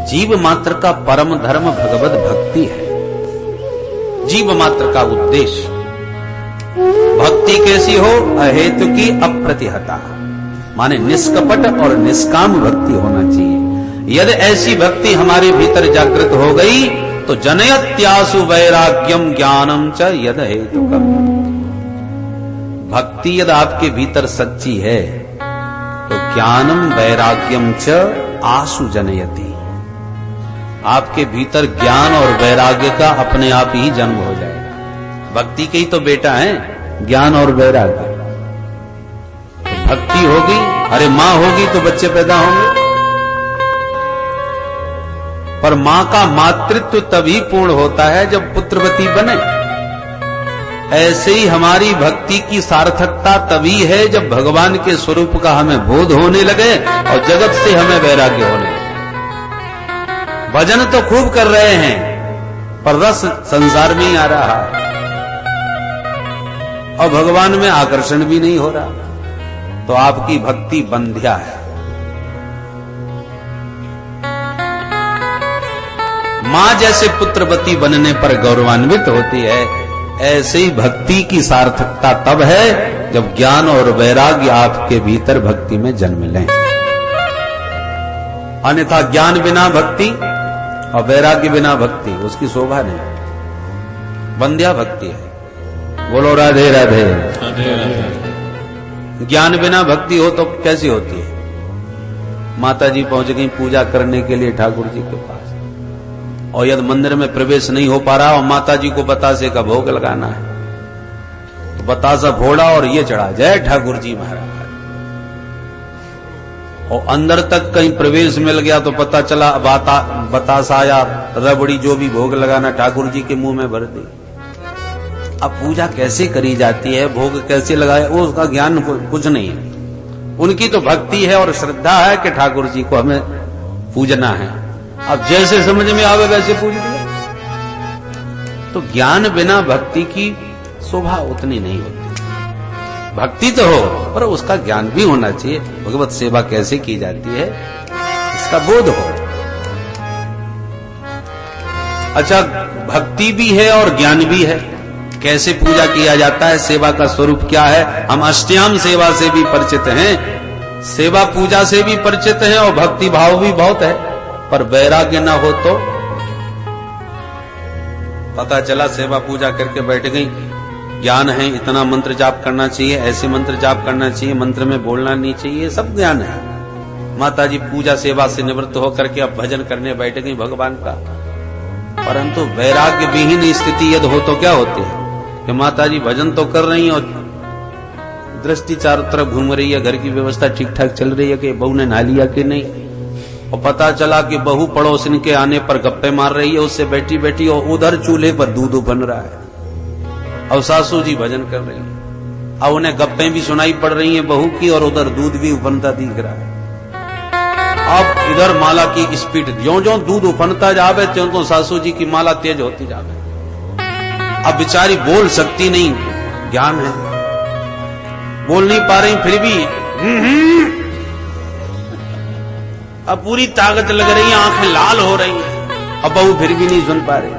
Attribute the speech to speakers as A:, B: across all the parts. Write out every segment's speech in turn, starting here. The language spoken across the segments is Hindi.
A: जीव मात्र का परम धर्म भगवत भक्ति है। जीव मात्र का उद्देश्य भक्ति कैसी हो? अहेतु की अप्रतिहता, माने निष्कपट और निष्काम भक्ति होना चाहिए। यदि ऐसी भक्ति हमारे भीतर जागृत हो गई तो जनयत्यासु वैराग्यम ज्ञानम च यद हेतुकम। भक्ति यदि आपके भीतर सच्ची है तो ज्ञानम वैराग्यम च आसु जनयति, आपके भीतर ज्ञान और वैराग्य का अपने आप ही जन्म हो जाएगा। भक्ति के ही तो बेटा है ज्ञान और वैराग्य। तो भक्ति होगी, अरे मां होगी तो बच्चे पैदा होंगे, पर मां का मातृत्व तभी पूर्ण होता है जब पुत्रवती बने। ऐसे ही हमारी भक्ति की सार्थकता तभी है जब भगवान के स्वरूप का हमें बोध होने लगे और जगत से हमें वैराग्य होने लगे। भजन तो खूब कर रहे हैं पर रस संसार में ही आ रहा है और भगवान में आकर्षण भी नहीं हो रहा, तो आपकी भक्ति बंध्या है। मां जैसे पुत्रवती बनने पर गौरवान्वित होती है, ऐसे ही भक्ति की सार्थकता तब है जब ज्ञान और वैराग्य आपके भीतर भक्ति में जन्म लें। अन्यथा ज्ञान बिना भक्ति और वैराग्य बिना भक्ति उसकी शोभा नहीं, बंध्या भक्ति है। बोलो राधे राधे। ज्ञान बिना भक्ति हो तो कैसी होती है? माता जी पहुंच गई पूजा करने के लिए ठाकुर जी के पास, और यदि मंदिर में प्रवेश नहीं हो पा रहा और माता जी को बतासे का भोग लगाना है तो बतासा फोड़ा और ये चढ़ा, जय ठाकुर जी महाराज। और अंदर तक कहीं प्रवेश मिल गया तो पता चला बतासा या रबड़ी जो भी भोग लगाना ठाकुर जी के मुंह में भर दी। अब पूजा कैसे करी जाती है, भोग कैसे लगाए, वो उसका ज्ञान कुछ नहीं है। उनकी तो भक्ति है और श्रद्धा है कि ठाकुर जी को हमें पूजना है, अब जैसे समझ में आवे वैसे पूज लिया। तो ज्ञान बिना भक्ति की शोभा उतनी नहीं होती। भक्ति तो हो पर उसका ज्ञान भी होना चाहिए, भगवत सेवा कैसे की जाती है इसका बोध हो। अच्छा, भक्ति भी है और ज्ञान भी है। कैसे पूजा किया जाता है, सेवा का स्वरूप क्या है? हम अष्टयाम सेवा से भी परिचित हैं, सेवा पूजा से भी परिचित हैं और भक्ति भाव भी बहुत है, पर वैराग्य ना हो तो पता चला सेवा पूजा करके बैठ गई, ज्ञान है इतना मंत्र जाप करना चाहिए, ऐसे मंत्र जाप करना चाहिए, मंत्र में बोलना नहीं चाहिए, सब ज्ञान है। माता जी पूजा सेवा से निवृत्त होकर के अब भजन करने बैठ गई भगवान का, परंतु वैराग्य विहीन स्थिति यदि हो तो क्या होती है कि माता जी भजन तो कर रही और दृष्टि चारों तरफ घूम रही है, घर की व्यवस्था ठीक ठाक चल रही है कि बहू ने नहा लिया कि नहीं, और पता चला कि बहू पड़ोसन के आने पर गप्पे मार रही है उससे बैठी बैठी, और उधर चूल्हे पर दूध उबल रहा है और सासू जी भजन कर रही है। अब उन्हें गप्पे भी सुनाई पड़ रही हैं बहू की और उधर दूध भी उफनता दिख रहा है। अब इधर माला की स्पीड, ज्यों ज्यों दूध उफनता जावे त्यों तो सासू जी की माला तेज होती जावे। अब बेचारी बोल सकती नहीं, ज्ञान है, बोल नहीं पा रही, फिर भी अब पूरी ताकत लग रही है, आंखें लाल हो रही हैं, अब बहू फिर भी नहीं सुन पा रही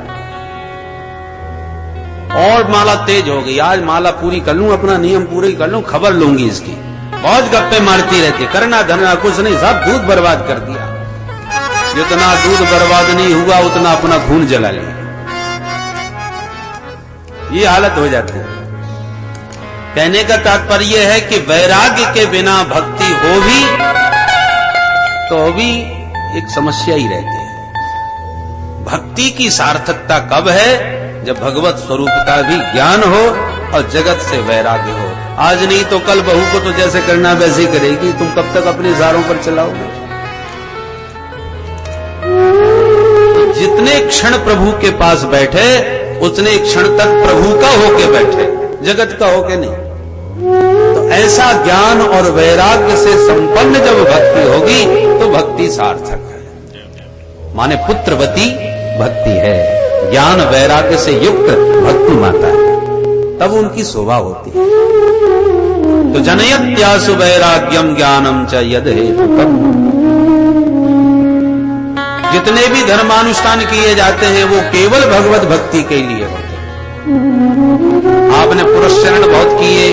A: और माला तेज हो गई। आज माला पूरी कर लूं, अपना नियम पूरी कर लूं, खबर लूंगी इसकी। बहुत गप्पे मारती रहती, करना धरना कुछ नहीं, सब दूध बर्बाद कर दिया। जितना दूध बर्बाद नहीं हुआ उतना अपना खून जला लिया, ये हालत हो जाती है। कहने का तात्पर्य है कि वैराग्य के बिना भक्ति हो भी तो भी एक समस्या ही रहती है। भक्ति की सार्थकता कब है? जब भगवत स्वरूप का भी ज्ञान हो और जगत से वैराग्य हो। आज नहीं तो कल बहू को तो जैसे करना वैसे ही करेगी, तुम कब तक अपने इशारों पर चलाओगे? तो जितने क्षण प्रभु के पास बैठे उतने क्षण तक प्रभु का होके बैठे, जगत का होके नहीं। तो ऐसा ज्ञान और वैराग्य से संपन्न जब भक्ति होगी तो भक्ति सार्थक है, माने पुत्रवती भक्ति है, ज्ञान वैराग्य से युक्त भक्ति माता है, तब उनकी शोभा होती है। तो जनयत्यासु वैराग्यम ज्ञानम च यद हेतुकम्। जितने भी धर्मानुष्ठान किए जाते हैं वो केवल भगवत भक्ति के लिए होते हैं। आपने पुरस्चरण बहुत किए,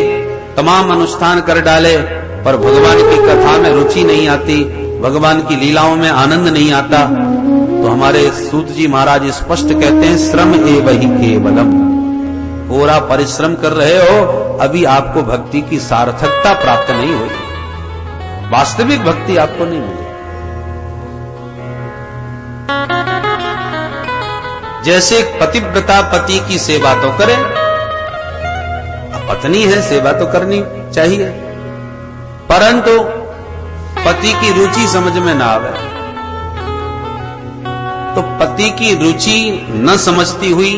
A: तमाम अनुष्ठान कर डाले, पर भगवान की कथा में रुचि नहीं आती, भगवान की लीलाओं में आनंद नहीं आता, तो हमारे सूत जी महाराज स्पष्ट कहते हैं श्रम एव ही केवलम। पूरा परिश्रम कर रहे हो, अभी आपको भक्ति की सार्थकता प्राप्त नहीं हुई, वास्तविक भक्ति आपको नहीं मिली। जैसे पतिव्रता पति की सेवा तो करे, पत्नी है सेवा तो करनी चाहिए, परंतु पति की रुचि समझ में ना आवे, तो पति की रुचि न समझती हुई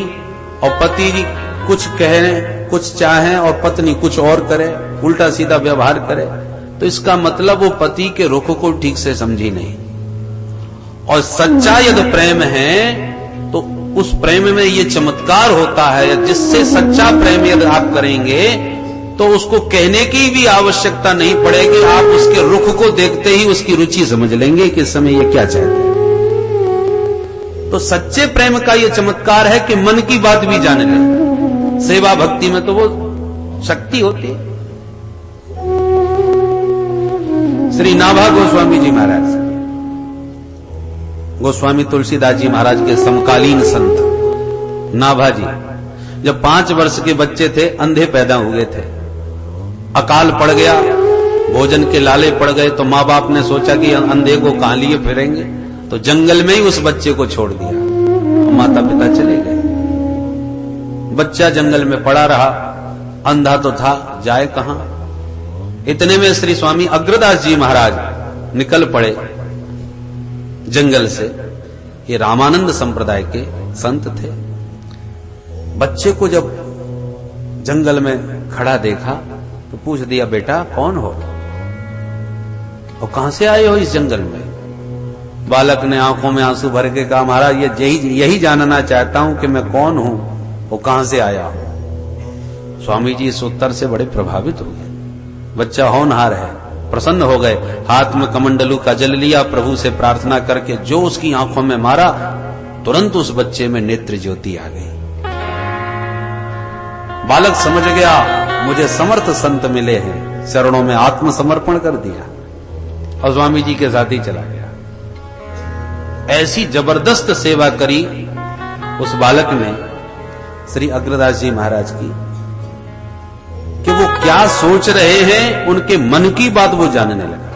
A: और पति कुछ कहे कुछ चाहे और पत्नी कुछ और करे, उल्टा सीधा व्यवहार करे, तो इसका मतलब वो पति के रुख को ठीक से समझी नहीं। और सच्चा यदि प्रेम है तो उस प्रेम में ये चमत्कार होता है, जिससे सच्चा प्रेम यदि आप करेंगे तो उसको कहने की भी आवश्यकता नहीं पड़ेगी, आप उसके रुख को देखते ही उसकी रुचि समझ लेंगे कि इस समय ये क्या चाहते हैं। तो सच्चे प्रेम का ये चमत्कार है कि मन की बात भी जान ले। सेवा भक्ति में तो वो शक्ति होती है। श्री नाभा गोस्वामी जी महाराज, गोस्वामी तुलसीदास जी महाराज के समकालीन संत नाभा जी, जब 5 वर्ष के बच्चे थे अंधे पैदा हुए थे, अकाल पड़ गया, भोजन के लाले पड़ गए, तो माँ बाप ने सोचा कि अंधे को कहां लिए फिरेंगे, तो जंगल में ही उस बच्चे को छोड़ दिया, माता पिता चले गए। बच्चा जंगल में पड़ा रहा, अंधा तो था, जाए कहां। इतने में श्री स्वामी अग्रदास जी महाराज निकल पड़े जंगल से। ये रामानंद संप्रदाय के संत थे। बच्चे को जब जंगल में खड़ा देखा तो पूछ दिया, बेटा कौन हो और कहां से आए हो इस जंगल में? बालक ने आंखों में आंसू भर के कहा, महाराज ये यही जानना चाहता हूं कि मैं कौन हूं, वो कहां से आया हूं। स्वामी जी इस उत्तर से बड़े प्रभावित हो गए। बच्चा होनहार है, प्रसन्न हो गए, हाथ में कमंडलू का जल लिया, प्रभु से प्रार्थना करके जो उसकी आंखों में मारा, तुरंत उस बच्चे में नेत्र ज्योति आ गई। बालक समझ गया मुझे समर्थ संत मिले हैं, चरणों में आत्मसमर्पण कर दिया और स्वामी जी के साथ ही चला गया। ऐसी जबरदस्त सेवा करी उस बालक ने श्री अग्रदास जी महाराज की कि वो क्या सोच रहे हैं, उनके मन की बात वो जानने लगा।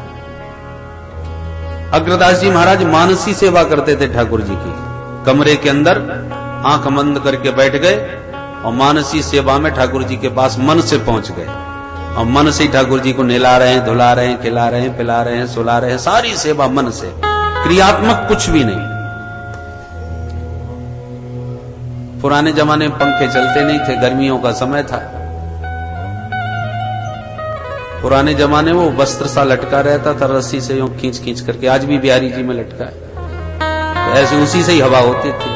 A: अग्रदास जी महाराज मानसी सेवा करते थे ठाकुर जी की। कमरे के अंदर आंख बंद करके बैठ गए और मानसी सेवा में ठाकुर जी के पास मन से पहुंच गए और मन से ठाकुर जी को नहला रहे हैं, धुला रहे हैं, खिला रहे हैं, पिला रहे हैं, सुला रहे हैं, सारी सेवा मन से, क्रियात्मक कुछ भी नहीं। पुराने जमाने में पंखे चलते नहीं थे, गर्मियों का समय था। पुराने जमाने में वो वस्त्र सा लटका रहता था रस्सी से, यूं खींच खींच करके, आज भी बिहारी जी में लटका है, तो ऐसे उसी से ही हवा होती थी।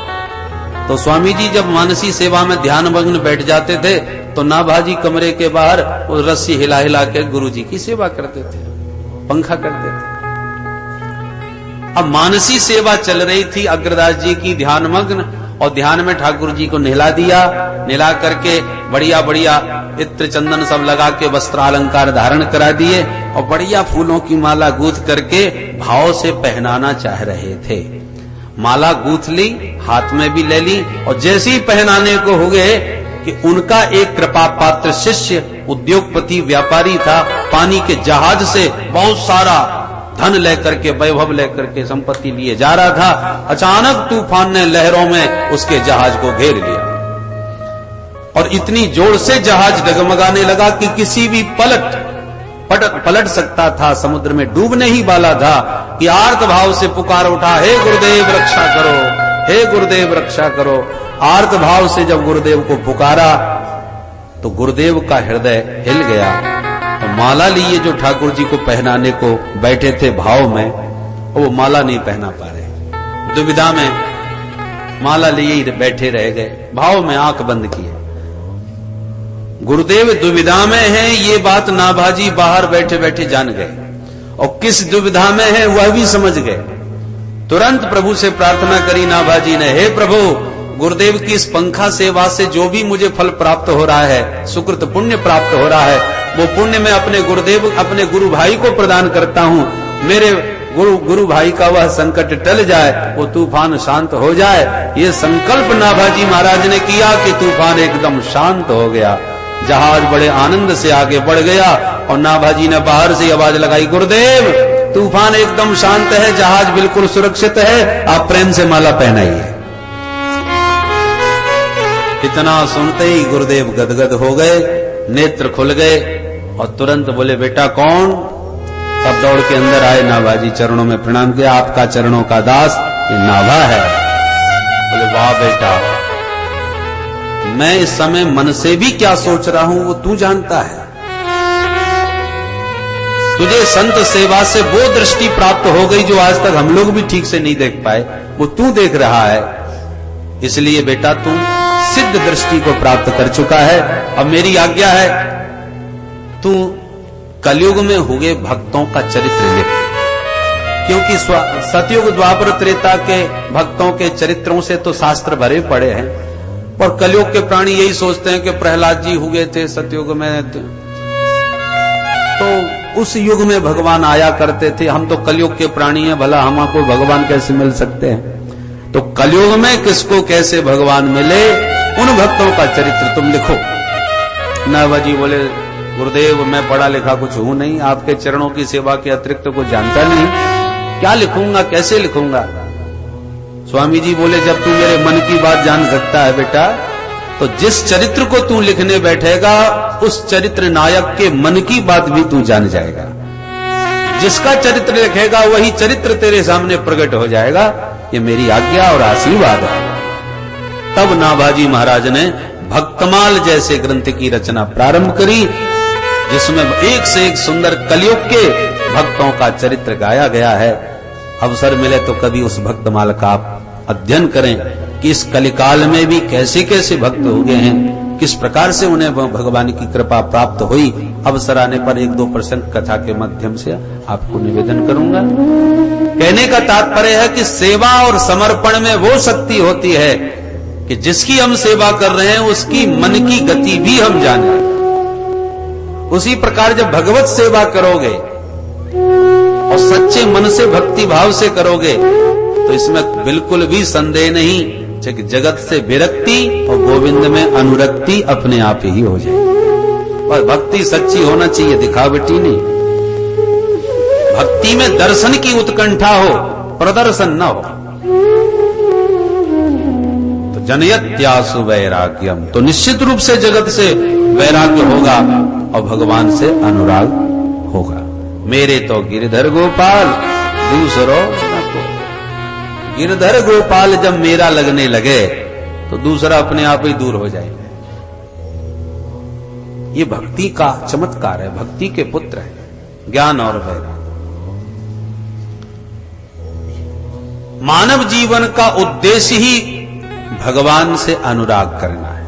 A: तो स्वामी जी जब मानसी सेवा में ध्यान मग्न बैठ जाते थे तो नाभा जी कमरे के बाहर वो रस्सी हिला हिला के गुरु जी की सेवा करते थे, पंखा करते थे। अब मानसी सेवा चल रही थी अग्रदास जी की ध्यान मग्न, और ध्यान में ठाकुर जी को नहला दिया, नहला करके बढ़िया बढ़िया इत्र चंदन सब लगा के वस्त्र अलंकार धारण करा दिए और बढ़िया फूलों की माला गूंथ करके भाव से पहनाना चाह रहे थे। माला गूंथ ली, हाथ में भी ले ली, और जैसे ही पहनाने को हो गए कि उनका एक कृपा पात्र शिष्य उद्योगपति व्यापारी था, पानी के जहाज से बहुत सारा धन लेकर के, वैभव लेकर के, संपत्ति लिए जा रहा था। अचानक तूफान ने लहरों में उसके जहाज को घेर लिया और इतनी जोर से जहाज डगमगाने लगा कि किसी भी पलट सकता था, समुद्र में डूबने ही वाला था कि आर्त भाव से पुकार उठा, हे गुरुदेव रक्षा करो, हे गुरुदेव रक्षा करो। आर्त भाव से जब गुरुदेव को पुकारा तो गुरुदेव का हृदय हिल गया। तो माला लिए जो ठाकुर जी को पहनाने को बैठे थे भाव में, वो माला नहीं पहना पा रहे, दुविधा में माला लिए ही बैठे रह गए, भाव में आंख बंद किए। गुरुदेव दुविधा में है ये बात नाभाजी बाहर बैठे बैठे जान गए, और किस दुविधा में है वह भी समझ गए। तुरंत प्रभु से प्रार्थना करी नाभाजी ने, हे प्रभु, गुरुदेव की इस पंखा सेवा से जो भी मुझे फल प्राप्त हो रहा है, सुकृत पुण्य प्राप्त हो रहा है, वो पुण्य मैं अपने गुरुदेव, अपने गुरु भाई को प्रदान करता हूँ। मेरे गुरु भाई का वह संकट टल जाए, वो तूफान शांत हो जाए। ये संकल्प नाभाजी महाराज ने किया कि तूफान एकदम शांत हो गया। जहाज बड़े आनंद से आगे बढ़ गया और नाभाजी ने बाहर से आवाज लगाई, गुरुदेव, तूफान एकदम शांत है, जहाज बिल्कुल सुरक्षित है, आप प्रेम से माला पहनाइए। इतना सुनते ही गुरुदेव गदगद हो गए, नेत्र खुल गए और तुरंत बोले, बेटा कौन? तब दौड़ के अंदर आए, नाभाजी चरणों में प्रणाम किया, आपका चरणों का दास ये नाभा है। बोले, वाह बेटा, मैं इस समय मन से भी क्या सोच रहा हूं वो तू जानता है। तुझे संत सेवा से वो दृष्टि प्राप्त हो गई जो आज तक हम लोग भी ठीक से नहीं देख पाए, वो तू देख रहा है। इसलिए बेटा तू सिद्ध दृष्टि को प्राप्त कर चुका है। अब मेरी आज्ञा है, तू कलयुग में हुए भक्तों का चरित्र लिख, क्योंकि सतयुग द्वापर त्रेता के भक्तों के चरित्रों से तो शास्त्र भरे पड़े हैं, और कलयुग के प्राणी यही सोचते हैं कि प्रहलाद जी हुए थे सतयुग में, तो उस युग में भगवान आया करते थे। हम तो कलयुग के प्राणी हैं, भला हमको भगवान कैसे मिल सकते हैं? तो कलयुग में किसको कैसे भगवान मिले, उन भक्तों का चरित्र तुम लिखो। नाभाजी बोले, गुरुदेव, मैं पढ़ा लिखा कुछ हूं नहीं, आपके चरणों की सेवा के अतिरिक्त तो कुछ जानता नहीं, क्या लिखूंगा, कैसे लिखूंगा? स्वामी जी बोले, जब तू मेरे मन की बात जान सकता है बेटा, तो जिस चरित्र को तू लिखने बैठेगा उस चरित्र नायक के मन की बात भी तू जान जाएगा। जिसका चरित्र लिखेगा वही चरित्र तेरे सामने प्रकट हो जाएगा। ये मेरी आज्ञा और आशीर्वाद है। तब नाभाजी महाराज ने भक्तमाल जैसे ग्रंथ की रचना प्रारंभ करी, जिसमें एक से एक सुंदर कलयुग के भक्तों का चरित्र गाया गया है। अवसर मिले तो कभी उस भक्तमाल का आप अध्ययन करें कि इस कलिकाल में भी कैसे कैसे भक्त हो गए हैं, किस प्रकार से उन्हें भगवान की कृपा प्राप्त हुई। अवसर आने पर 1-2 प्रसंग कथा के माध्यम से आपको निवेदन करूंगा। कहने का तात्पर्य है कि सेवा और समर्पण में वो शक्ति होती है कि जिसकी हम सेवा कर रहे हैं उसकी मन की गति भी हम जाने। उसी प्रकार जब भगवत सेवा करोगे और सच्चे मन से भक्ति भाव से करोगे तो इसमें बिल्कुल भी संदेह नहीं कि जगत से विरक्ति और गोविंद में अनुरक्ति अपने आप ही हो जाए। और भक्ति सच्ची होना चाहिए, दिखावटी नहीं। भक्ति में दर्शन की उत्कंठा हो, प्रदर्शन न हो। तो जनयत्यासु वैराग्यम, तो निश्चित रूप से जगत से वैराग्य होगा और भगवान से अनुराग होगा। मेरे तो गिरधर गोपाल दूसरों न को। गिरधर गोपाल जब मेरा लगने लगे तो दूसरा अपने आप ही दूर हो जाएगा। ये भक्ति का चमत्कार है, भक्ति के पुत्र है, ज्ञान और वैराग्य। मानव जीवन का उद्देश्य ही भगवान से अनुराग करना है।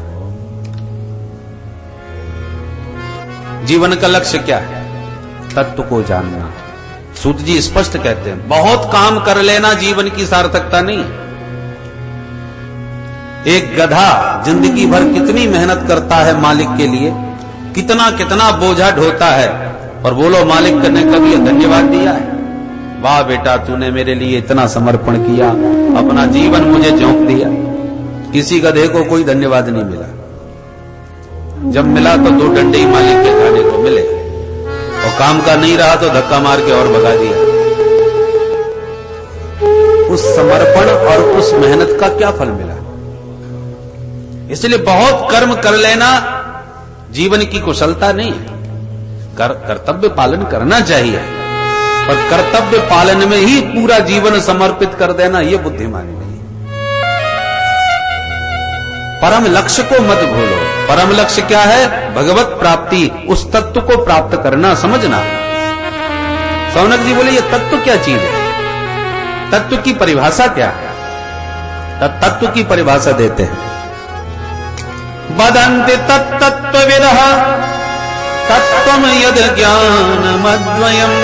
A: जीवन का लक्ष्य क्या है? तत्व को जानना। सूत जी स्पष्ट कहते हैं, बहुत काम कर लेना जीवन की सार्थकता नहीं। एक गधा जिंदगी भर कितनी मेहनत करता है मालिक के लिए, कितना कितना बोझा ढोता है, और बोलो मालिक ने कभी धन्यवाद दिया है? वाह बेटा, तूने मेरे लिए इतना समर्पण किया, अपना जीवन मुझे झोंक दिया। किसी गधे को कोई धन्यवाद नहीं मिला। जब मिला तो 2 डंडे ही मालिक के खाने को मिले, और काम का नहीं रहा तो धक्का मार के और भगा दिया। उस समर्पण और उस मेहनत का क्या फल मिला? इसलिए बहुत कर्म कर लेना जीवन की कुशलता नहीं है। कर्तव्य पालन करना चाहिए, पर कर्तव्य पालन में ही पूरा जीवन समर्पित कर देना यह बुद्धिमानी नहीं। परम लक्ष्य को मत भूलो। परम लक्ष्य क्या है? भगवत प्राप्ति, उस तत्व को प्राप्त करना, समझना। सौनक जी बोले, ये तत्व क्या चीज है? तत्व की परिभाषा क्या है? तत्व की परिभाषा देते हैं, वदन्ति तत्तत्त्वविदः तत्त्वं यद् ज्ञानमद्वयम्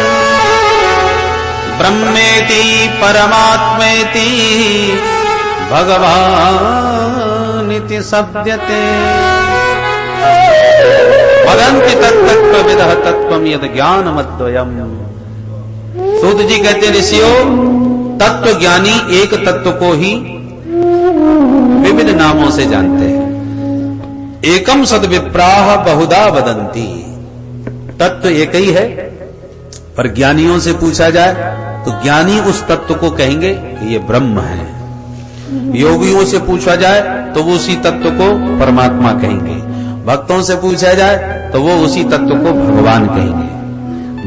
A: ब्रह्मेति परमात्मेति भगवानिति शब्दते वदन्ति तत्तत्त्वविदः तत्त्वं यद् ज्ञानमद्वयम्। सूत जी कहते हैं, ऋषियों, तत्व ज्ञानी एक तत्व को ही विविध नामों से जानते हैं। एकम सद्विप्राह बहुधा वदन्ति। तत्व एक ही है, पर ज्ञानियों से पूछा जाए तो ज्ञानी उस तत्व को कहेंगे कि ये ब्रह्म है। योगियों से पूछा जाए तो वो उसी तत्व को परमात्मा कहेंगे। भक्तों से पूछा जाए तो वो उसी तत्व को भगवान कहेंगे।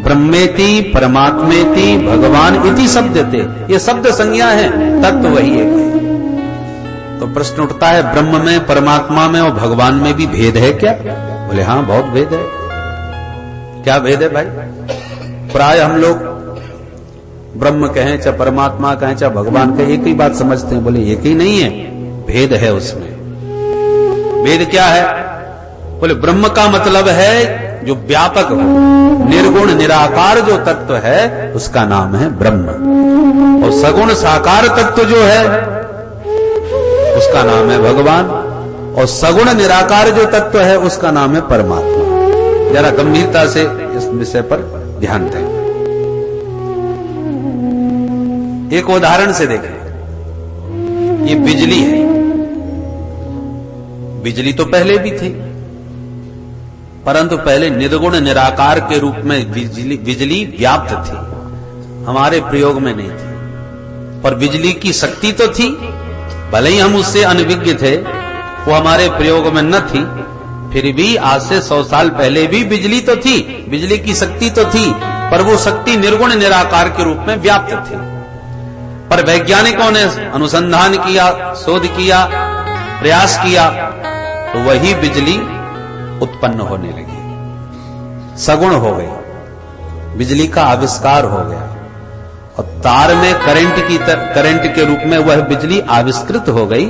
A: ब्रह्मेति परमात्मेति भगवान इति शब्दते, ये शब्द संज्ञा है, तत्व वही एक है। तो प्रश्न उठता है, ब्रह्म में, परमात्मा में और भगवान में भी भेद है क्या? बोले हाँ, बहुत भेद है। क्या भेद है भाई? प्राय हम लोग ब्रह्म कहें चाहे परमात्मा कहें चाहे भगवान कहें, एक ही बात समझते हैं। बोले एक ही नहीं है, भेद है उसमें। भेद क्या है? बोले ब्रह्म का मतलब है जो व्यापक हो, निर्गुण निराकार जो तत्व है उसका नाम है ब्रह्म, और सगुण साकार तत्व जो है उसका नाम है भगवान, और सगुण निराकार जो तत्व है उसका नाम है परमात्मा। जरा गंभीरता से इस विषय पर ध्यान दें। एक उदाहरण से देखें, ये बिजली है। बिजली तो पहले भी थी, परंतु पहले निर्गुण निराकार के रूप में बिजली व्याप्त थी, हमारे प्रयोग में नहीं थी। पर बिजली की शक्ति तो थी, भले ही हम उससे अनभिज्ञ थे, वो हमारे प्रयोग में न थी, फिर भी आज से 100 साल पहले भी बिजली तो थी, बिजली की शक्ति तो थी, पर वो शक्ति निर्गुण निराकार के रूप में व्याप्त थी। पर वैज्ञानिकों ने अनुसंधान किया, शोध किया, प्रयास किया, तो वही बिजली उत्पन्न होने लगी, सगुण हो गई, बिजली का आविष्कार हो गया, और तार में करंट के रूप में वह बिजली आविष्कृत हो गई।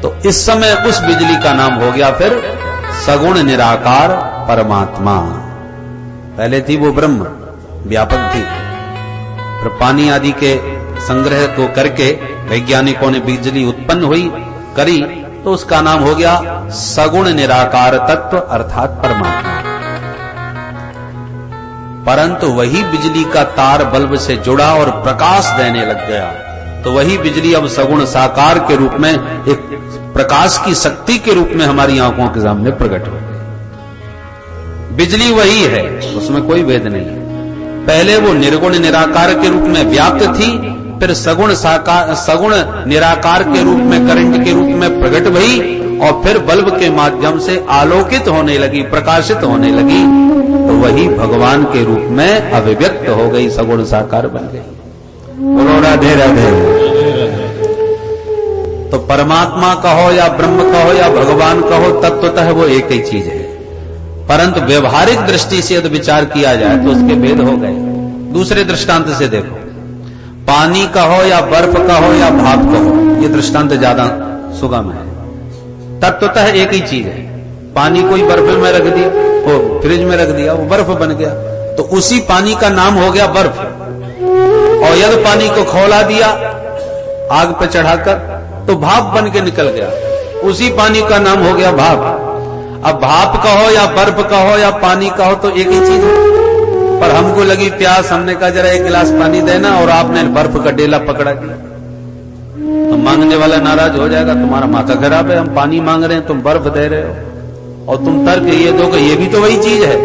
A: तो इस समय उस बिजली का नाम हो गया फिर सगुण निराकार परमात्मा। पहले थी वो ब्रह्म, व्यापक थी, फिर पानी आदि के संग्रह को करके वैज्ञानिकों ने बिजली उत्पन्न करी, तो उसका नाम हो गया सगुण निराकार तत्व अर्थात परमात्मा। परंतु वही बिजली का तार बल्ब से जुड़ा और प्रकाश देने लग गया, तो वही बिजली अब सगुण साकार के रूप में, एक प्रकाश की शक्ति के रूप में हमारी आंखों के सामने प्रकट हो गई। बिजली वही है, उसमें कोई भेद नहीं है। पहले वो निर्गुण निराकार के रूप में व्याप्त थी, फिर सगुण निराकार के रूप में, करंट के रूप में प्रकट हुई, और फिर बल्ब के माध्यम से आलोकित होने लगी, प्रकाशित होने लगी, तो वही भगवान के रूप में अभिव्यक्त हो गई, सगुण साकार बन गई। राधे राधे। तो परमात्मा कहो या ब्रह्म कहो या भगवान कहो, तत्वतः वो एक ही चीज है, परंतु व्यवहारिक दृष्टि से यदि विचार किया जाए तो उसके भेद हो गए। दूसरे दृष्टांत से देखो, पानी कहो या बर्फ कहो या भाप कहो, ये दृष्टांत ज्यादा सुगम है। तत्वतः एक ही चीज है। पानी कोई बर्फ में रख दिया, वो फ्रिज में रख दिया, वो बर्फ बन गया, तो उसी पानी का नाम हो गया बर्फ। और यदि पानी को खौला दिया आग पर चढ़ाकर, तो भाप बन के निकल गया, उसी पानी का नाम हो गया भाप। अब भाप कहो या बर्फ कहो या पानी कहो, तो एक ही चीज है। पर हमको लगी प्यास, हमने कहा जरा 1 गिलास पानी देना, और आपने बर्फ का डेला पकड़ा दिया, तो मांगने वाला नाराज हो जाएगा, तुम्हारा माथा खराब है, हम पानी मांग रहे हैं, तुम बर्फ दे रहे हो, और तुम तर्क ये दो कि ये भी तो वही चीज है।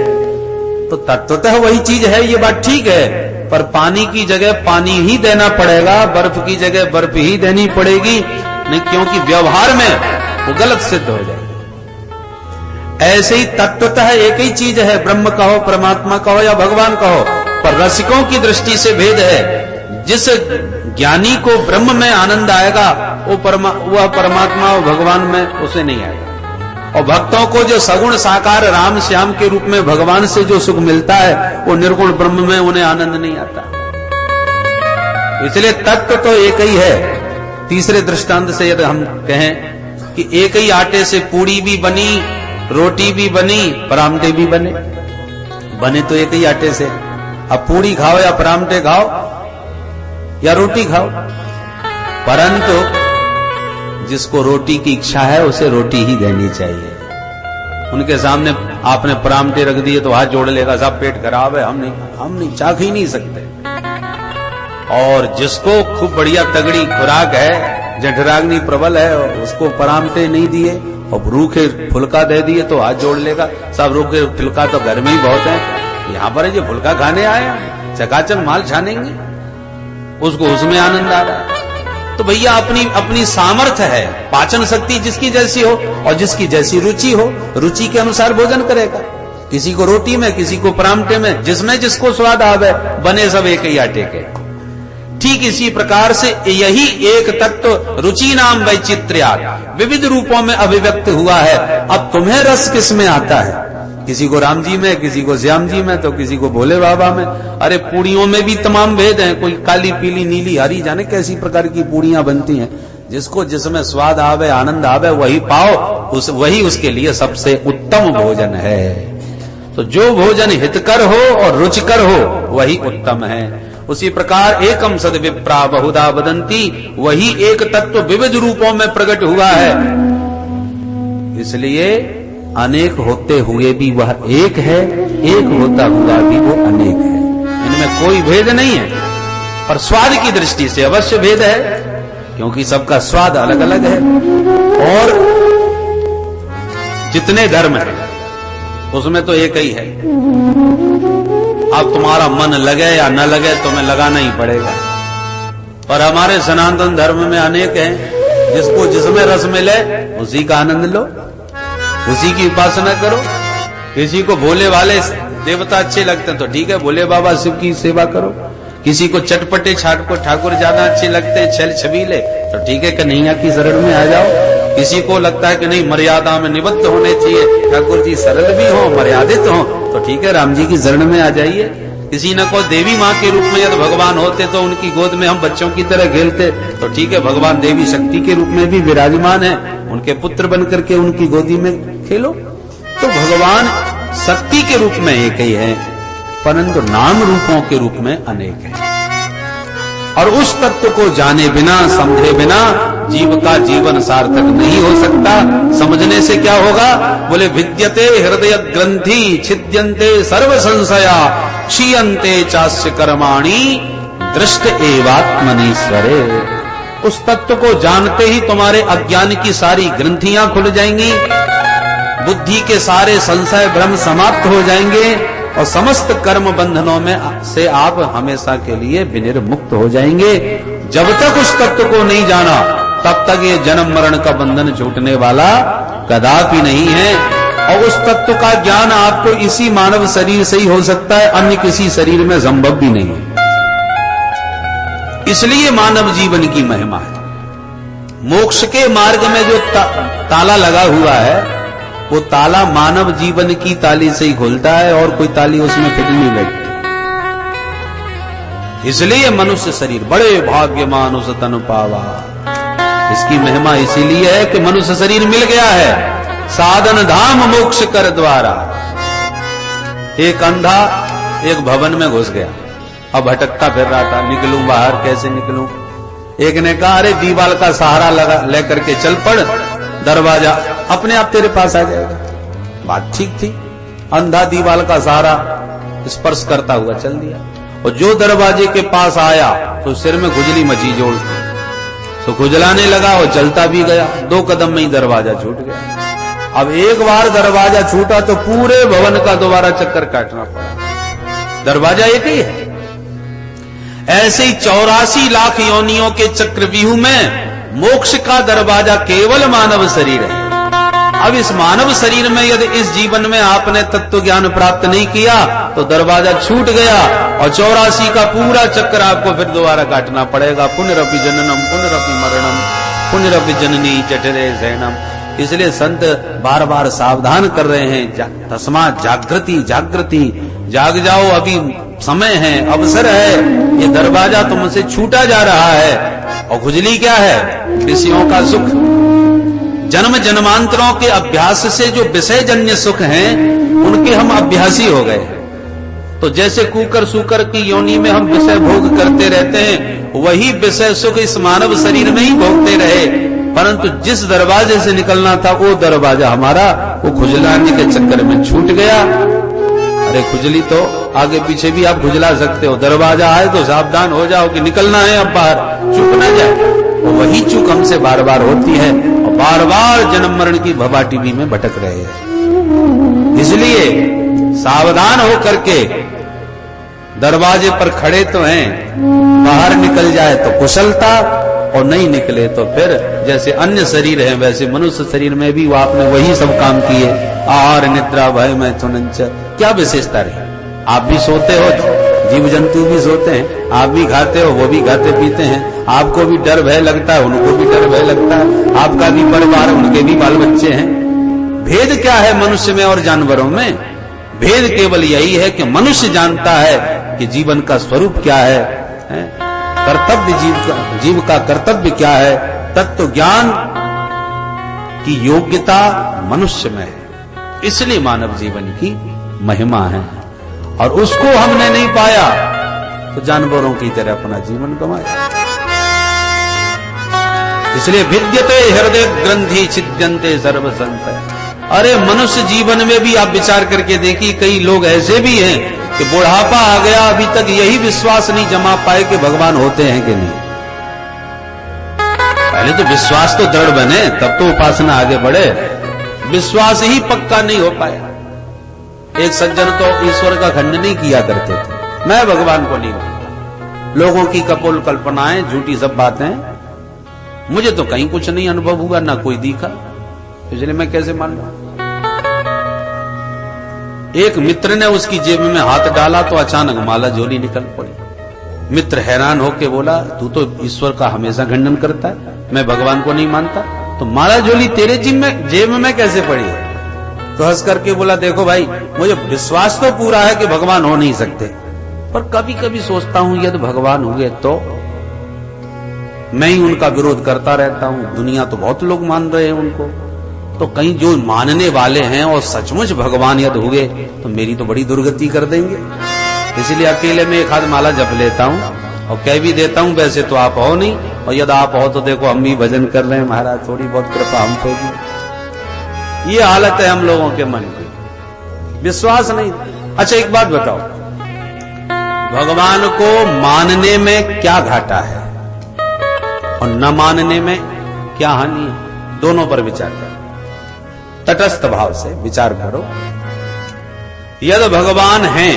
A: तो तत्वतः वही चीज है, ये बात ठीक है, पर पानी की जगह पानी ही देना पड़ेगा, बर्फ की जगह बर्फ ही देनी पड़ेगी, नहीं, क्योंकि व्यवहार में वो गलत सिद्ध हो जाएगी। ऐसे ही तत्वतः एक ही चीज है, ब्रह्म कहो, परमात्मा कहो या भगवान कहो, पर रसिकों की दृष्टि से भेद है। जिस ज्ञानी को ब्रह्म में आनंद आएगा, वह परमात्मा और भगवान में उसे नहीं आएगा। और भक्तों को जो सगुण साकार राम श्याम के रूप में भगवान से जो सुख मिलता है, वो निर्गुण ब्रह्म में उन्हें आनंद नहीं आता। इसलिए तत्व तो एक ही है। तीसरे दृष्टांत से यदि हम कहें कि एक ही आटे से पूड़ी भी बनी, रोटी भी बनी, परामठे भी बने तो एक ही आटे से। अब पूड़ी खाओ या परामठे खाओ, या रोटी खाओ, परंतु जिसको रोटी की इच्छा है उसे रोटी ही देनी चाहिए। उनके सामने आपने परामठे रख दिए तो हाथ जोड़ लेगा, साहब पेट खराब है, हम नहीं चाख ही नहीं सकते। और जिसको खूब बढ़िया तगड़ी खुराक है, जठराग्नि प्रबल है, उसको परामठे नहीं दिए और रूखे फुल्का दे दिए तो हाथ जोड़ लेगा, साहब रूखे फुल्का तो घर में ही बहुत है, यहां पर जो फुल्का खाने आए चकाचक माल छानेंगे, उसको उसमें आनंद आ रहा है। तो भैया अपनी सामर्थ्य है, पाचन शक्ति जिसकी जैसी हो और जिसकी जैसी रुचि हो, रुचि के अनुसार भोजन करेगा। किसी को रोटी में, किसी को परामठे में, जिसमें जिसको स्वाद आवे, बने सब एक ही आटे के। ठीक इसी प्रकार से यही एक तत्व रुचि नाम वैचित्र्यात् विविध रूपों में अभिव्यक्त हुआ है। अब तुम्हें रस किस में आता है? किसी को राम जी में, किसी को श्याम जी में, तो किसी को भोले बाबा में। अरे पूड़ियों में भी तमाम भेद हैं, कोई काली पीली नीली हरी, जाने कैसी प्रकार की पूड़ियां बनती हैं। जिसको जिसमें स्वाद आवे, आनंद आवे, वही पाओ, वही उसके लिए सबसे उत्तम भोजन है। तो जो भोजन हितकर हो और रुचिकर हो वही उत्तम है। उसी प्रकार एकम सद विप्रा बहुधा वदंती, वही एक तत्व विविध रूपों में प्रकट हुआ है। इसलिए अनेक होते हुए भी वह एक है, एक होता हुआ भी वो अनेक है। इनमें कोई भेद नहीं है, पर स्वाद की दृष्टि से अवश्य भेद है, क्योंकि सबका स्वाद अलग अलग है। और जितने धर्म है उसमें तो एक ही है। अब तुम्हारा मन लगे या न लगे, तुम्हें लगाना ही पड़ेगा। पर हमारे सनातन धर्म में अनेक हैं, जिसको जिसमें रस मिले उसी का आनंद लो, उसी की उपासना करो। किसी को भोले वाले देवता अच्छे लगते हैं तो ठीक है, भोले बाबा शिव की सेवा करो। किसी को चटपटे छाटको ठाकुर ज्यादा अच्छे लगते हैं, छल छबीले, तो ठीक है कन्हैया की शरण में आ जाओ। किसी को लगता है कि नहीं मर्यादा में निबद्ध होने चाहिए, ठाकुर जी सरल भी हो, मर्यादित हो, तो ठीक है राम जी की शरण में आ जाइए। किसी न को देवी माँ के रूप में यदि भगवान होते तो उनकी गोद में हम बच्चों की तरह खेलते, तो ठीक है भगवान देवी शक्ति के रूप में भी विराजमान है, उनके पुत्र बन करके उनकी गोदी में खेलो। तो भगवान शक्ति के रूप में एक ही है, परंतु नाम रूपों के रूप में अनेक है। और उस तत्व को जाने बिना, समझे बिना जीव का जीवन सार्थक नहीं हो सकता। समझने से क्या होगा? बोले विद्यते हृदय ग्रंथि छिद्यन्ते सर्व संशया क्षीयन्ते चास्य कर्माणि दृष्ट एवात्मनीश्वरे। उस तत्व को जानते ही तुम्हारे अज्ञान की सारी ग्रंथियां खुल जाएंगी, बुद्धि के सारे संशय भ्रम समाप्त हो जाएंगे और समस्त कर्म बंधनों में से आप हमेशा के लिए विनिर्मुक्त हो जाएंगे। जब तक उस तत्व को नहीं जाना तब तक ये जन्म मरण का बंधन छूटने वाला कदापि नहीं है। और उस तत्व का ज्ञान आपको इसी मानव शरीर से ही हो सकता है, अन्य किसी शरीर में संभव भी नहीं है। इसलिए मानव जीवन की महिमा है। मोक्ष के मार्ग में जो ताला लगा हुआ है, वो ताला मानव जीवन की ताली से ही खुलता है और कोई ताली उसमें फिट नहीं बैठती। इसलिए मनुष्य शरीर बड़े भाग्यमान उस तन पावा। इसकी महिमा इसीलिए है कि मनुष्य शरीर मिल गया है, साधन धाम मोक्ष कर द्वारा। एक अंधा एक भवन में घुस गया, अब भटकता फिर रहा था, निकलूं बाहर कैसे निकलूं। एक ने कहा अरे दीवाल का सहारा लगा लेकर के चल पड़, दरवाजा अपने आप तेरे पास आ जाएगा। बात ठीक थी, अंधा दीवाल का सहारा स्पर्श करता हुआ चल दिया, और जो दरवाजे के पास आया तो सिर में खुजली मची जोड़, तो खुजलाने लगा और चलता भी गया। 2 कदम में ही दरवाजा छूट गया। अब एक बार दरवाजा छूटा तो पूरे भवन का दोबारा चक्कर काटना पड़ा, दरवाजा एक ही है। ऐसे ही 84 लाख योनियों के चक्रव्यूह में मोक्ष का दरवाजा केवल मानव शरीर है। अब इस मानव शरीर में यदि इस जीवन में आपने तत्व ज्ञान प्राप्त नहीं किया तो दरवाजा छूट गया और 84 का पूरा चक्कर आपको फिर दोबारा काटना पड़ेगा। पुनरपि जननम पुनरपि मरणम पुनरपि जननी जठरे शयनम। इसलिए संत बार बार सावधान कर रहे हैं, तस्मात् जागृति जागृति, जाग जाओ, अभी समय है, अवसर है, ये दरवाजा तुमसे छूटा जा रहा है। और खुजली क्या है? विषयों का सुख। जन्म जन्मांतरों के अभ्यास से जो विषय जन्य सुख हैं उनके हम अभ्यासी हो गए। तो जैसे कुकर सूकर की योनि में हम विषय भोग करते रहते हैं, वही विषय सुख इस मानव शरीर में ही भोगते रहे, परंतु जिस दरवाजे से निकलना था वो दरवाजा हमारा वो खुजलाने के चक्कर में छूट गया। अरे खुजली तो आगे पीछे भी आप खुजला सकते हो, दरवाजा आए तो सावधान हो जाओ कि निकलना है अब बाहर, चूक ना जाए। तो वही चूक हमसे बार बार होती है और बार बार जन्म मरण की भवाटिबी में भटक रहे हैं। इसलिए सावधान हो करके दरवाजे पर खड़े तो हैं, बाहर निकल जाए तो कुशलता और नहीं निकले तो फिर जैसे अन्य शरीर है वैसे मनुष्य शरीर में भी वो आपने वही सब काम किए, आहार निद्रा भय मैथुनंच, क्या विशेषता रही? आप भी सोते हो, जीव जंतु भी सोते हैं, आप भी खाते हो, वो भी खाते पीते हैं, आपको भी डर भय लगता है, उनको भी डर भय लगता है, आपका भी परिवार, उनके भी बाल बच्चे हैं। भेद क्या है मनुष्य में और जानवरों में? भेद केवल यही है कि मनुष्य जानता है कि जीवन का स्वरूप क्या है, कर्तव्य जीव का कर्तव्य क्या है, तत्व ज्ञान की योग्यता मनुष्य में है। इसलिए मानव जीवन की महिमा है और उसको हमने नहीं पाया तो जानवरों की तरह अपना जीवन गंवाया। इसलिए विद्यते हृदय ग्रंथि छिद्यन्ते सर्व संशय। अरे मनुष्य जीवन में भी आप विचार करके देखिए, कई लोग ऐसे भी हैं कि बुढ़ापा आ गया अभी तक यही विश्वास नहीं जमा पाए कि भगवान होते हैं कि नहीं। पहले तो विश्वास तो दृढ़ बने तब तो उपासना आगे बढ़े, विश्वास ही पक्का नहीं हो पाया। एक सज्जन तो ईश्वर का खंडन नहीं किया करते थे, मैं भगवान को नहीं मानता, लोगों की कपोल कल्पनाएं झूठी सब बातें, मुझे तो कहीं कुछ नहीं अनुभव हुआ ना कोई दिखा, इसलिए मैं कैसे मान लूं। एक मित्र ने उसकी जेब में हाथ डाला तो अचानक माला झोली निकल पड़ी। मित्र हैरान होके बोला, तू तो ईश्वर का हमेशा खंडन करता है, मैं भगवान को नहीं मानता, तो माला झोली तेरे जेब में कैसे पड़ी? तो हंस करके बोला, देखो भाई मुझे विश्वास तो पूरा है कि भगवान हो नहीं सकते, पर कभी कभी सोचता हूं यदि भगवान हुए तो मैं ही उनका विरोध करता रहता हूं, दुनिया तो बहुत लोग मान रहे हैं उनको, तो कहीं जो मानने वाले हैं और सचमुच भगवान यदि हुए तो मेरी तो बड़ी दुर्गति कर देंगे। इसलिए अकेले में एक हाथ माला जप लेता हूं और कह भी देता हूं वैसे तो आप हो नहीं, और यदि आप हो तो देखो हम भी भजन कर रहे हैं महाराज, थोड़ी बहुत कृपा हम पे भी। ये हालत है हम लोगों के मन की, विश्वास नहीं। अच्छा एक बात बताओ, भगवान को मानने में क्या घाटा है और न मानने में क्या हानि है? दोनों पर विचार करो, तटस्थ भाव से विचार करो। यदि भगवान हैं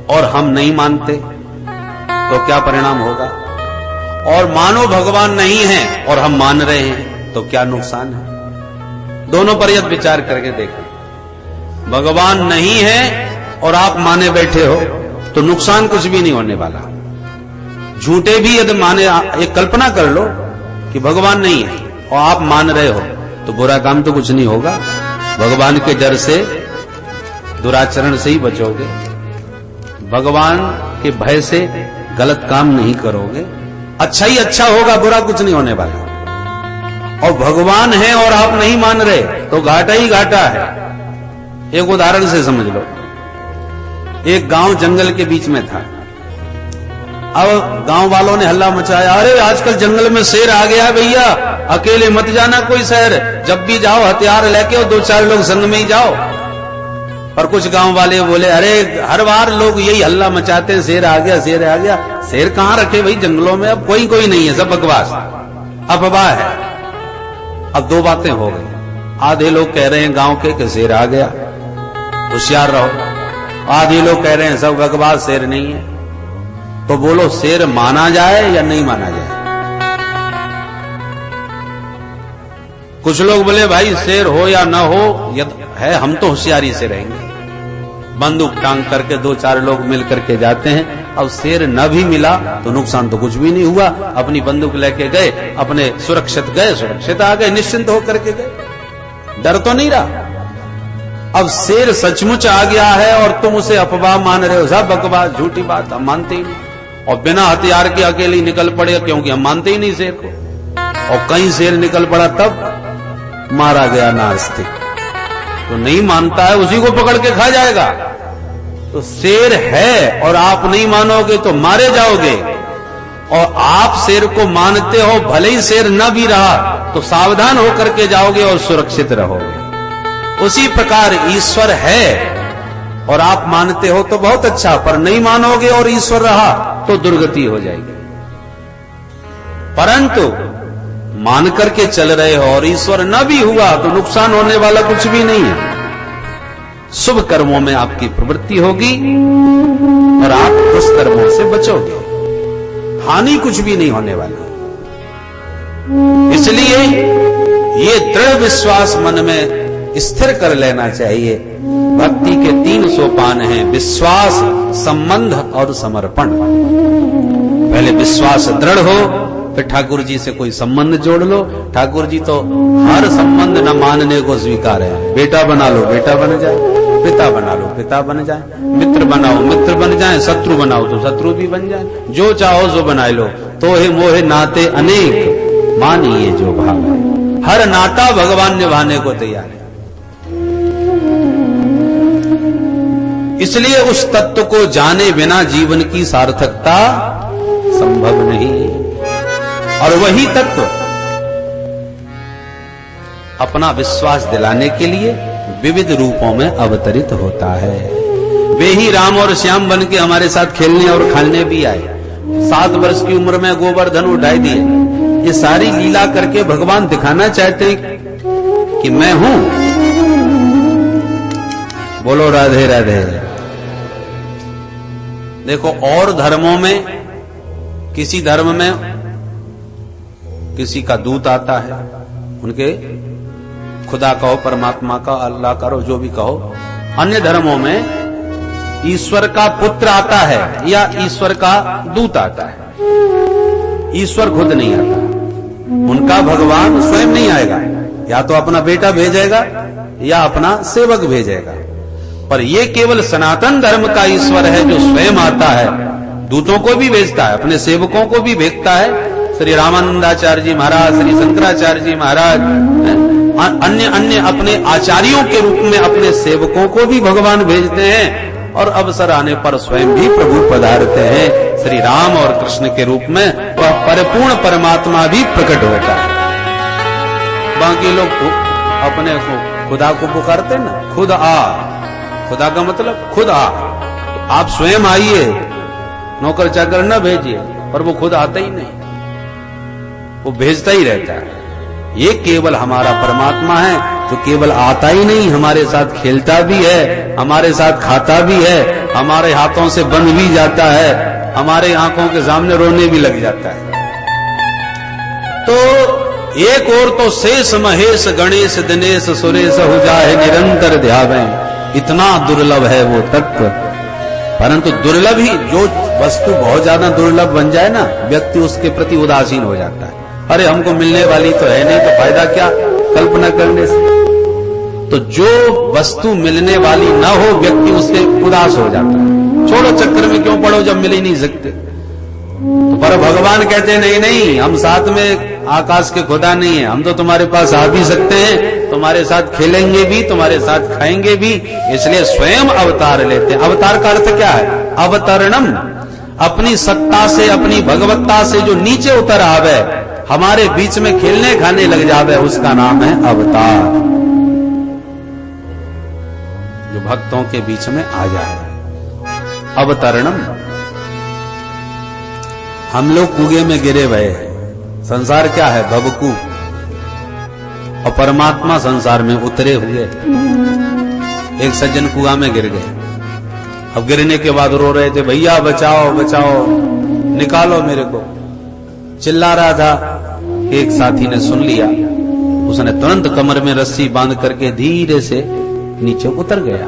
A: और हम नहीं मानते तो क्या परिणाम होगा, और मानो भगवान नहीं है और हम मान रहे हैं तो क्या नुकसान है? दोनों पर यदि विचार करके देखें। भगवान नहीं है और आप माने बैठे हो तो नुकसान कुछ भी नहीं होने वाला। झूठे भी यदि माने, एक कल्पना कर लो कि भगवान नहीं है और आप मान रहे हो तो बुरा काम तो कुछ नहीं होगा। भगवान के डर से, दुराचरण से ही बचोगे, भगवान के भय से गलत काम नहीं करोगे, अच्छा ही अच्छा होगा, बुरा कुछ नहीं होने वाला। और भगवान है और आप नहीं मान रहे तो घाटा ही घाटा है। एक उदाहरण से समझ लो, एक गांव जंगल के बीच में था। अब गांव वालों ने हल्ला मचाया, अरे आजकल जंगल में शेर आ गया भैया, अकेले मत जाना कोई शहर, जब भी जाओ हथियार लेके और 2-4 लोग संग में ही जाओ। और कुछ गांव वाले बोले, अरे हर बार लोग यही हल्ला मचाते हैं, शेर आ गया, शेर आ गया। शेर कहां रखे भाई जंगलों में, अब कोई नहीं है, सब बकवास अफवाह है। अब दो बातें हो गई, आधे लोग कह रहे हैं गांव के कि शेर आ गया, होशियार रहो, आधे लोग कह रहे हैं सब बकवास, शेर नहीं है। तो बोलो शेर माना जाए या नहीं माना जाए? कुछ लोग बोले भाई शेर हो या ना हो है, हम तो होशियारी से रहेंगे। बंदूक टांग करके 2-4 लोग मिल करके जाते हैं। अब शेर न भी मिला तो नुकसान तो कुछ भी नहीं हुआ, अपनी बंदूक लेके गए, अपने सुरक्षित गए, सुरक्षित आ गए, निश्चिंत होकर के गए, डर तो नहीं रहा। अब शेर सचमुच आ गया है और तुम उसे अफवाह मान रहे हो, सब बकवास, झूठी बात, हम मानते ही नहीं, और बिना हथियार के अकेले निकल पड़े क्योंकि हम मानते ही नहीं शेर को। और कहीं शेर निकल पड़ा तब मारा गया नास्तिक, तो नहीं मानता है उसी को पकड़ के खा जाएगा। तो शेर है और आप नहीं मानोगे तो मारे जाओगे। और आप शेर को मानते हो, भले ही शेर न भी रहा तो सावधान होकर के जाओगे और सुरक्षित रहोगे। उसी प्रकार ईश्वर है और आप मानते हो तो बहुत अच्छा, पर नहीं मानोगे और ईश्वर रहा तो दुर्गति हो जाएगी। परंतु मान करके चल रहे हो और ईश्वर न भी हुआ तो नुकसान होने वाला कुछ भी नहीं है। शुभ कर्मों में आपकी प्रवृत्ति होगी और आप दुष्कर्मों से बचोगे, हानि कुछ भी नहीं होने वाली। इसलिए ये दृढ़ विश्वास मन में स्थिर कर लेना चाहिए। भक्ति के 3 सोपान हैं, विश्वास, संबंध और समर्पण। पहले विश्वास दृढ़ हो, फिर ठाकुर जी से कोई संबंध जोड़ लो। ठाकुर जी तो हर संबंध न मानने को स्वीकार है। बेटा बना लो, बेटा बन जाए, पिता बना लो, पिता बन जाए, मित्र बनाओ, मित्र बन जाए, शत्रु बनाओ तो शत्रु भी बन जाए, जो चाहो सो बना लो। तो हे मोहे नाते अनेक, मानिए जो भाव है। हर नाता भगवान निभाने को तैयार है। इसलिए उस तत्व को जाने बिना जीवन की सार्थकता संभव नहीं। और वही तत्व अपना विश्वास दिलाने के लिए विविध रूपों में अवतरित होता है। वे ही राम और श्याम बन के हमारे साथ खेलने और खाने भी आए। 7 वर्ष की उम्र में गोवर्धन उठाई दिए। ये सारी लीला करके भगवान दिखाना चाहते हैं कि मैं हूं। बोलो राधे राधे। देखो, और धर्मों में, किसी धर्म में किसी का दूत आता है, उनके खुदा कहो, परमात्मा का, अल्लाह करो, जो भी कहो। अन्य धर्मों में ईश्वर का पुत्र आता है या ईश्वर का दूत आता है। ईश्वर खुद नहीं आता, उनका भगवान स्वयं नहीं आएगा, या तो अपना बेटा भेजेगा या अपना सेवक भेजेगा। पर यह केवल सनातन धर्म का ईश्वर है जो स्वयं आता है, दूतों को भी भेजता है, अपने सेवकों को भी भेजता है। श्री रामानंदाचार्य जी महाराज, श्री शंकराचार्य जी महाराज, अन्य अन्य अपने आचार्यों के रूप में अपने सेवकों को भी भगवान भेजते हैं। और अवसर आने पर स्वयं भी प्रभु पधारते हैं। श्री राम और कृष्ण के रूप में वह परिपूर्ण परमात्मा भी प्रकट होता है। बाकी लोग अपने को खुदा को पुकारते ना, खुद आ। खुदा का मतलब खुद आ, आप स्वयं आइए, नौकर चाकर न भेजिए। पर वो खुद आता ही नहीं, वो भेजता ही रहता है। ये केवल हमारा परमात्मा है जो केवल आता ही नहीं, हमारे साथ खेलता भी है, हमारे साथ खाता भी है, हमारे हाथों से बन भी जाता है, हमारे आंखों के सामने रोने भी लग जाता है। तो एक और तो शेष महेश गणेश दिनेश सुरेश हो जाए निरंतर ध्यावें, इतना दुर्लभ है वो तत्व। परंतु दुर्लभ ही, जो वस्तु बहुत ज्यादा दुर्लभ बन जाए ना, व्यक्ति उसके प्रति उदासीन हो जाता है। अरे हमको मिलने वाली तो है नहीं, तो फायदा क्या कल्पना करने से। तो जो वस्तु मिलने वाली ना हो, व्यक्ति उससे उदास हो जाता है। छोड़ो, चक्कर में क्यों पड़ो जब मिल ही नहीं सकते। तो पर भगवान कहते हैं नहीं नहीं, हम साथ में आकाश के खुदा नहीं है, हम तो तुम्हारे पास आ भी सकते हैं, तुम्हारे साथ खेलेंगे भी, तुम्हारे साथ खाएंगे भी। इसलिए स्वयं अवतार लेते हैं। अवतार का अर्थ क्या है? अवतरणम, अपनी सत्ता से, अपनी भगवत्ता से जो नीचे उतर आवे, हमारे बीच में खेलने खाने लग जावे, उसका नाम है अवतार। जो भक्तों के बीच में आ जाए, अवतरणम। हम लोग कुएं में गिरे हुए हैं। संसार क्या है? भवकू। और परमात्मा संसार में उतरे हुए। एक सज्जन कुआं में गिर गए। अब गिरने के बाद रो रहे थे, भैया बचाओ बचाओ, निकालो मेरे को। चिल्ला रहा था। एक साथी ने सुन लिया, उसने तुरंत कमर में रस्सी बांध करके धीरे से नीचे उतर गया।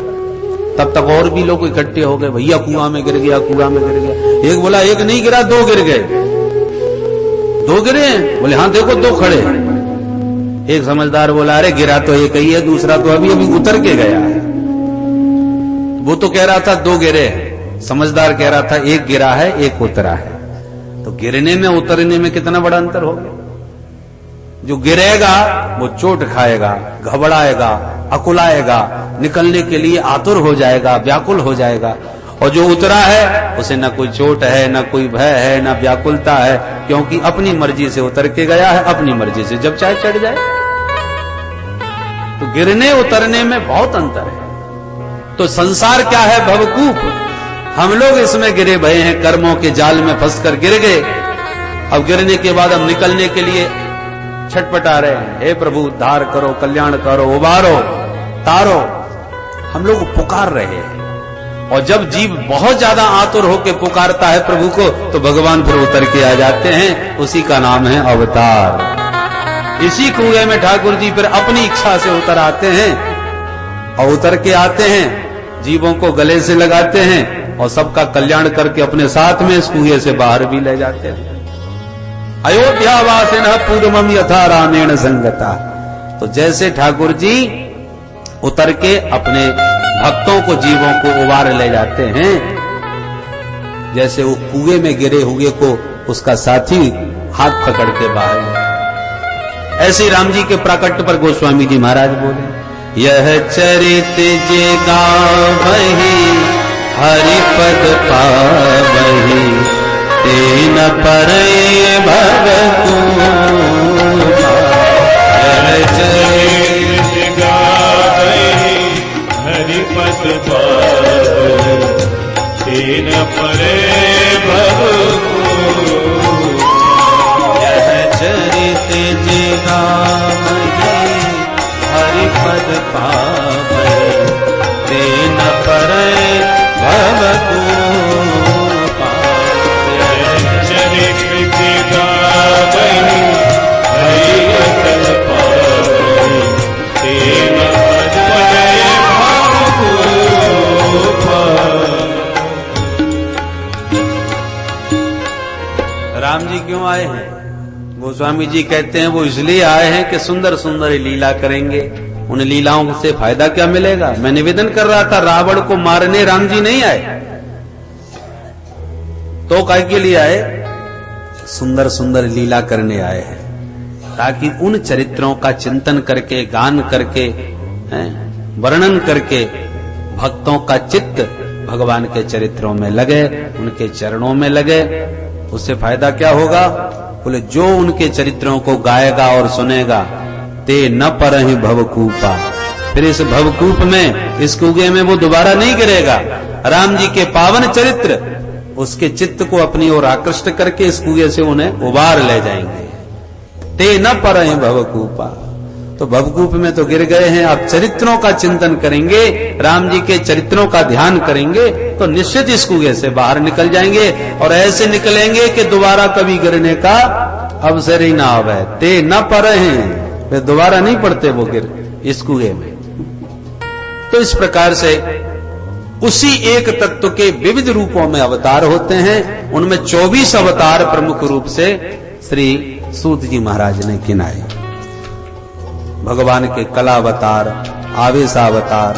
A: तब तक और भी लोग इकट्ठे हो गए, भैया कुआं में गिर गया, कुआं में गिर गया। एक बोला एक नहीं गिरा, 2 गिर गए। 2 गिरे? बोले हाँ देखो 2 खड़े। एक समझदार बोला अरे गिरा तो एक ही है, दूसरा तो अभी अभी उतर के गया है। वो तो कह रहा था 2 गिरे, समझदार कह रहा था 1 गिरा है 1 उतरा है। तो गिरने में उतरने में कितना बड़ा अंतर हो गया। जो गिरेगा वो चोट खाएगा, घबराएगा, अकुलाएगा, निकलने के लिए आतुर हो जाएगा, व्याकुल हो जाएगा। और जो उतरा है उसे न कोई चोट है, न कोई भय है, न व्याकुलता है, क्योंकि अपनी मर्जी से उतर के गया है, अपनी मर्जी से जब चाहे चढ़ जाए। तो गिरने उतरने में बहुत अंतर है। तो संसार क्या है? भवकूप। हम लोग इसमें गिरे भये हैं, कर्मों के जाल में फंसकर गिर गए। अब गिरने के बाद हम निकलने के लिए छटपटा रहे हैं, हे प्रभु उद्धार करो, कल्याण करो, उबारो, तारो। हम लोग पुकार रहे हैं। और जब जीव बहुत ज्यादा आतुर होकर पुकारता है प्रभु को, तो भगवान फिर उतर के आ जाते हैं। उसी का नाम है अवतार। इसी कुएं में ठाकुर जी फिर अपनी इच्छा से उतर आते हैं, और उतर के आते हैं, जीवों को गले से लगाते हैं और सबका कल्याण करके अपने साथ में इस कुएं से बाहर भी ले जाते हैं। अयोध्यावासिनः पूर्वम यथा रामेण संगता। तो जैसे ठाकुर जी उतर के अपने भक्तों को, जीवों को उबार ले जाते हैं, जैसे वो कुएं में गिरे हुए को उसका साथी हाथ पकड़ के बाहर ले, ऐसे राम जी के प्राकट्य पर गोस्वामी जी महाराज बोले, यह चरित जे गावहि हरिपद पावहि तेन परय भवकूपा। यह चरित गावहि हरिपद पावहि तेन परय भवकूपा। यह चरित जे गावहि हरिपद पावहि तेन परय भवकूपा। राम जी क्यों आए हैं? गोस्वामी जी कहते हैं वो इसलिए आए हैं कि सुंदर सुंदर लीला करेंगे। उन लीलाओं से फायदा क्या मिलेगा? मैं निवेदन कर रहा था, रावण को मारने राम जी नहीं आए, तो काहे के लिए आए? सुंदर सुंदर लीला करने आए हैं, ताकि उन चरित्रों का चिंतन करके, गान करके, वर्णन करके भक्तों का चित्त भगवान के चरित्रों में लगे, उनके चरणों में लगे। उससे फायदा क्या होगा? बोले जो उनके चरित्रों को गाएगा और सुनेगा, ते न परहि भवकूपा। फिर इस भवकूप में, इस कुएं में वो दोबारा नहीं गिरेगा। राम जी के पावन चरित्र उसके चित्त को अपनी ओर आकृष्ट करके इस कुएं से उन्हें उबार ले जाएंगे। ते न परहि भवकूपा। तो भवकूप में तो गिर गए हैं, आप चरित्रों का चिंतन करेंगे, राम जी के चरित्रों का ध्यान करेंगे, तो निश्चित इस कुएं से बाहर निकल जाएंगे, और ऐसे निकलेंगे कि दोबारा कभी गिरने का अवसर ही ना आवे। ते न परहि, वे दोबारा नहीं पड़ते वो गिर इस कुएं में। तो इस प्रकार से उसी एक तत्व के विविध रूपों में अवतार होते हैं। उनमें 24 अवतार प्रमुख रूप से श्री सूत जी महाराज ने गिनाए। भगवान के कलावतार, आवेशावतार,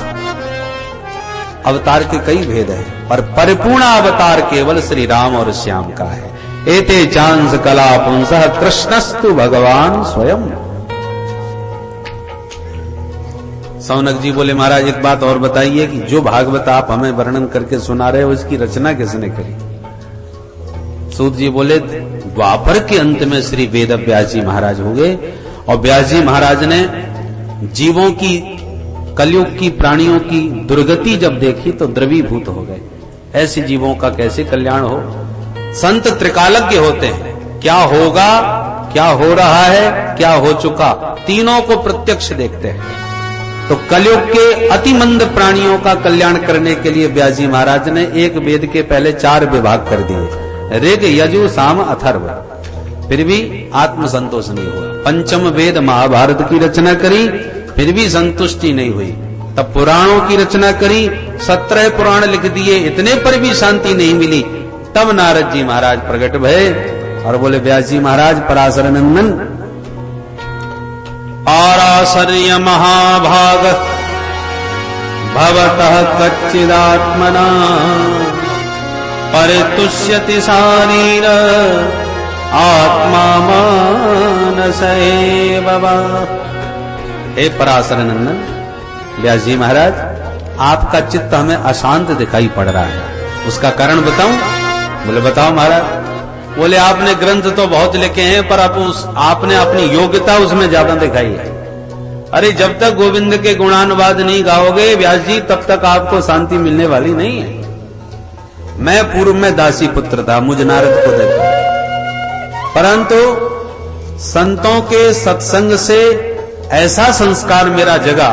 A: अवतार के कई भेद हैं, पर परिपूर्ण अवतार केवल श्री राम और श्याम का है। एते चांस कला पुंसः कृष्णस्तु भगवान स्वयं। सौनक जी बोले, महाराज एक बात और बताइए कि जो भागवत आप हमें वर्णन करके सुना रहे हो, इसकी रचना किसने करी? सूत जी बोले, द्वापर के अंत में श्री वेद व्यास जी महाराज हो गए, और व्यास जी महाराज ने जीवों की, कलयुग की, प्राणियों की दुर्गति जब देखी तो द्रवीभूत हो गए। ऐसे जीवों का कैसे कल्याण हो? संत त्रिकालज्ञ होते हैं, क्या होगा, क्या हो रहा है, क्या हो चुका, तीनों को प्रत्यक्ष देखते हैं। तो कलयुग के अति मंद प्राणियों का कल्याण करने के लिए व्यास जी महाराज ने एक वेद के पहले 4 विभाग कर दिए, ऋग, यजु, साम, अथर्व। फिर भी आत्म संतोष नहीं हुआ। पंचम वेद महाभारत की रचना करी, फिर भी संतुष्टि नहीं हुई। तब पुराणों की रचना करी, 17 पुराण लिख दिए, इतने पर भी शांति नहीं मिली। तब नारद जी महाराज प्रकट भये और बोले, व्यास जी महाराज, पराशर नंदन, पाराशर्य महाभाग भवतः कच्चिदात्मना परितुष्यति शारीर आत्मा मानस एव वा। हे पराशर नंदन व्यास जी महाराज, आपका चित्त हमें अशांत दिखाई पड़ रहा है। उसका कारण बताऊं? बोले बताओ महाराज। बोले आपने ग्रंथ तो बहुत लिखे हैं पर आपने अपनी योग्यता उसमें ज्यादा दिखाई है। अरे जब तक गोविंद के गुणानुवाद नहीं गाओगे व्यास जी तब तक आपको शांति मिलने वाली नहीं है। मैं पूर्व में दासी पुत्र था, मुझ नारद को देखो, परंतु संतों के सत्संग से ऐसा संस्कार मेरा जगा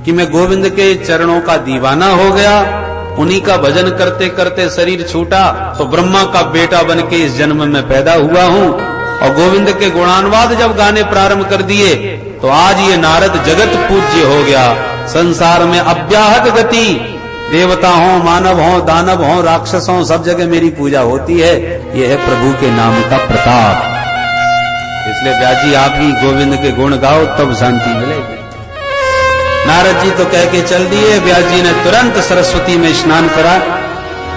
A: कि मैं गोविंद के चरणों का दीवाना हो गया। उन्हीं का भजन करते करते शरीर छूटा तो ब्रह्मा का बेटा बन के इस जन्म में पैदा हुआ हूं। और गोविंद के गुणानुवाद जब गाने प्रारंभ कर दिए तो आज ये नारद जगत पूज्य हो गया। संसार में अव्याहत गति, देवता हो, मानव हो, दानव हो, राक्षस हो, सब जगह मेरी पूजा होती है। यह है प्रभु के नाम का प्रताप। इसलिए व्यास जी आप ही गोविंद के गुण गाओ तब शांति मिलेगी। नारद जी तो कह के चल दिए। व्यास जी ने तुरंत सरस्वती में स्नान करा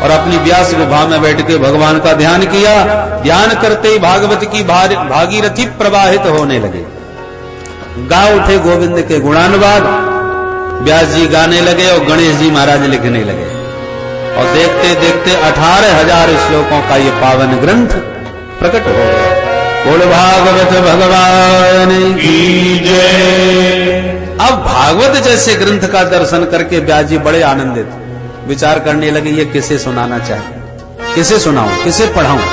A: और अपनी व्यास गुफा में बैठ के भगवान का ध्यान किया। ध्यान करते ही भागवत की भागीरथी प्रवाहित होने लगे। गा उठे गोविंद के गुणानुवाद। व्यास जी गाने लगे और गणेश जी महाराज लिखने लगे और देखते देखते 18,000 श्लोकों का ये पावन ग्रंथ प्रकट हो गया। बोल भागवत भगवान की जय। अब भागवत जैसे ग्रंथ का दर्शन करके व्यास जी बड़े आनंदित विचार करने लगे, ये किसे सुनाना चाहिए, किसे सुनाऊं, किसे पढ़ाऊं।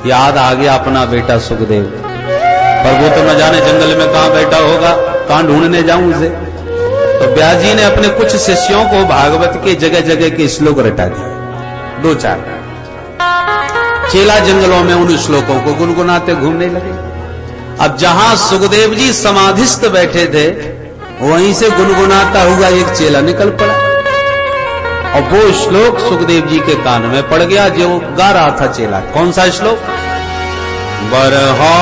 A: याद आ गया अपना बेटा सुखदेव, पर वो तो न जाने जंगल में कहां बैठा होगा, कहां ढूंढने जाऊं उसे। तो व्यास जी ने अपने कुछ शिष्यों को भागवत के जगह जगह के श्लोक रटा दिए, 2-4। चेला जंगलों में उन श्लोकों को गुनगुनाते घूमने लगे। अब जहां सुखदेव जी समाधिस्थ बैठे थे वहीं से गुनगुनाता हुआ एक चेला निकल पड़ा और वो श्लोक सुखदेव जी के कान में पड़ गया जो गा रहा था चेला। कौन सा श्लोक? बरहा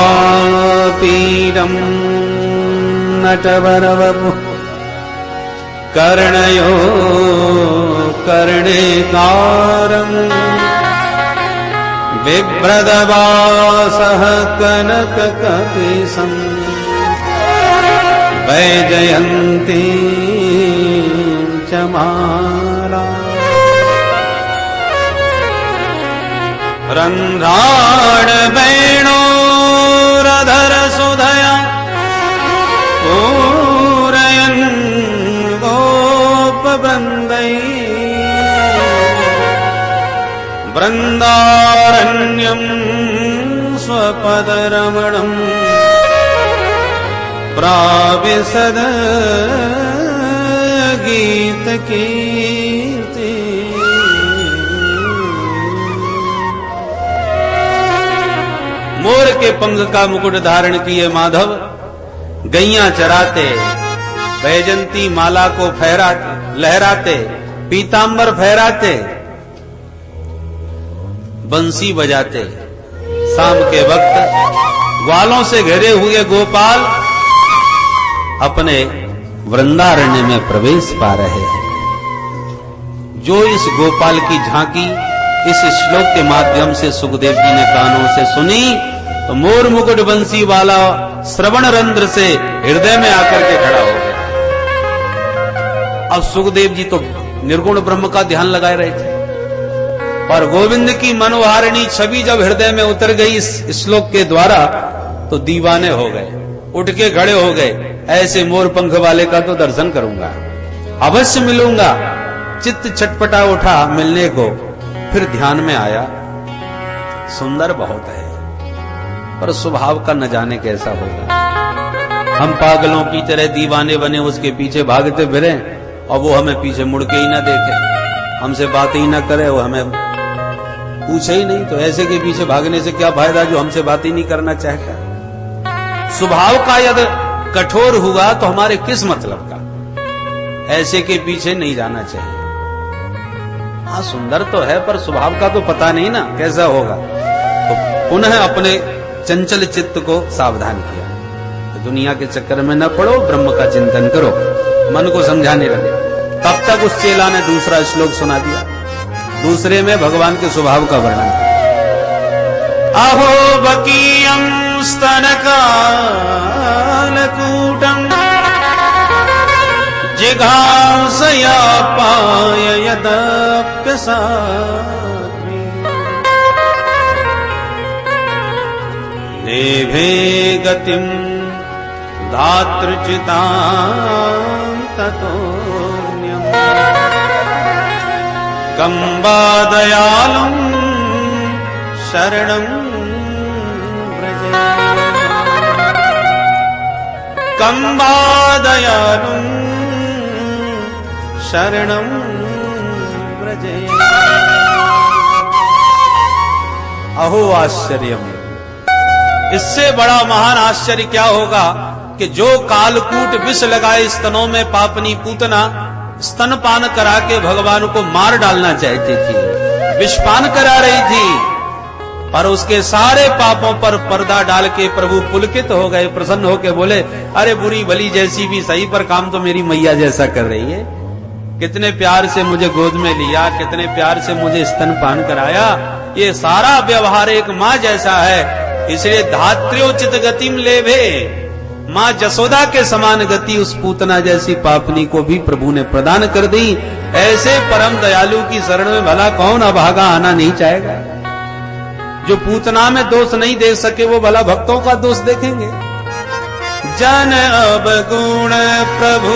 A: पीडम नटवरवपु कर्णयो कर्णिकारं बिभ्रदवासः कनककपिशं वैजयन्तीं च माला रन्ध्राणवेणोरधरसुधया पूरयन् गोपवृन्दैः वृन्दारण्यं स्वपदरमणं प्राविशद गीतकीर्ति। मोर के पंख का मुकुट धारण किए माधव गैया चराते, बैजंती माला को लहराते, पीतांबर फहराते, बंसी बजाते, शाम के वक्त ग्वालों से घिरे हुए गोपाल अपने वृंदारण्य में प्रवेश पा रहे हैं। जो इस गोपाल की झांकी इस श्लोक के माध्यम से सुखदेव जी ने कानों से सुनी तो मोर मुकुट बंसी वाला श्रवण रंध्र से हृदय में आकर के खड़ा हो गया। अब सुखदेव जी तो निर्गुण ब्रह्म का ध्यान लगाए रहे थे और गोविंद की मनोहारिणी छवि जब हृदय में उतर गई इस श्लोक के द्वारा तो दीवाने हो गए, उठ के खड़े हो गए। ऐसे मोर पंख वाले का तो दर्शन करूंगा, अवश्य मिलूंगा। चित्त छटपटा उठा मिलने को। फिर ध्यान में आया सुंदर बहुत है पर स्वभाव का न जाने कैसा होगा। हम पागलों की तरह दीवाने बने उसके पीछे भागते फिरे और वो हमें पीछे मुड़ के ही ना देखे, हमसे बात ही ना करे, वो हमें पूछे ही नहीं। तो ऐसे के पीछे भागने से क्या फायदा जो हमसे बात ही नहीं करना चाहता। स्वभाव का यदि कठोर हुआ तो हमारे किस मतलब का। ऐसे के पीछे नहीं जाना चाहिए। हाँ सुंदर तो है पर स्वभाव का तो पता नहीं ना कैसा होगा। तो पुनः अपने चंचल चित्त को सावधान किया। तो दुनिया के चक्कर में न पड़ो, ब्रह्म का चिंतन करो। मन को समझाने लगे। तब तक उस चेला ने दूसरा श्लोक सुना दिया। दूसरे में भगवान के स्वभाव का वर्णन। अहो बकीयं स्तनकालकूटं जिघांसया पायय यदप्यसात्मी लेभे गतिम धातृचितां ततोऽन्यम् कं वा दयालुं शरणं व्रजेत् कं वा दयालुं शरणं व्रजेत्। अहो आश्चर्यम्, इससे बड़ा महान आश्चर्य क्या होगा कि जो कालकूट विष लगाए स्तनों में पापनी पूतना स्तनपान करा के भगवान को मार डालना चाहती थी, विषपान करा रही थी, पर उसके सारे पापों पर पर्दा डाल के प्रभु पुलकित हो गए, प्रसन्न होके बोले, अरे बुरी भली जैसी भी सही, पर काम तो मेरी मैया जैसा कर रही है। कितने प्यार से मुझे गोद में लिया, कितने प्यार से मुझे स्तनपान कराया, ये सारा व्यवहार एक माँ जैसा है। इसलिए धात्र्योचित गतिम लेभे, माँ जसोदा के समान गति उस पूतना जैसी पापनी को भी प्रभु ने प्रदान कर दी। ऐसे परम दयालु की शरण में भला कौन अभागा आना नहीं चाहेगा। जो पूतना में दोष नहीं देख सके वो भला भक्तों का दोष देखेंगे। जन अब गुण प्रभु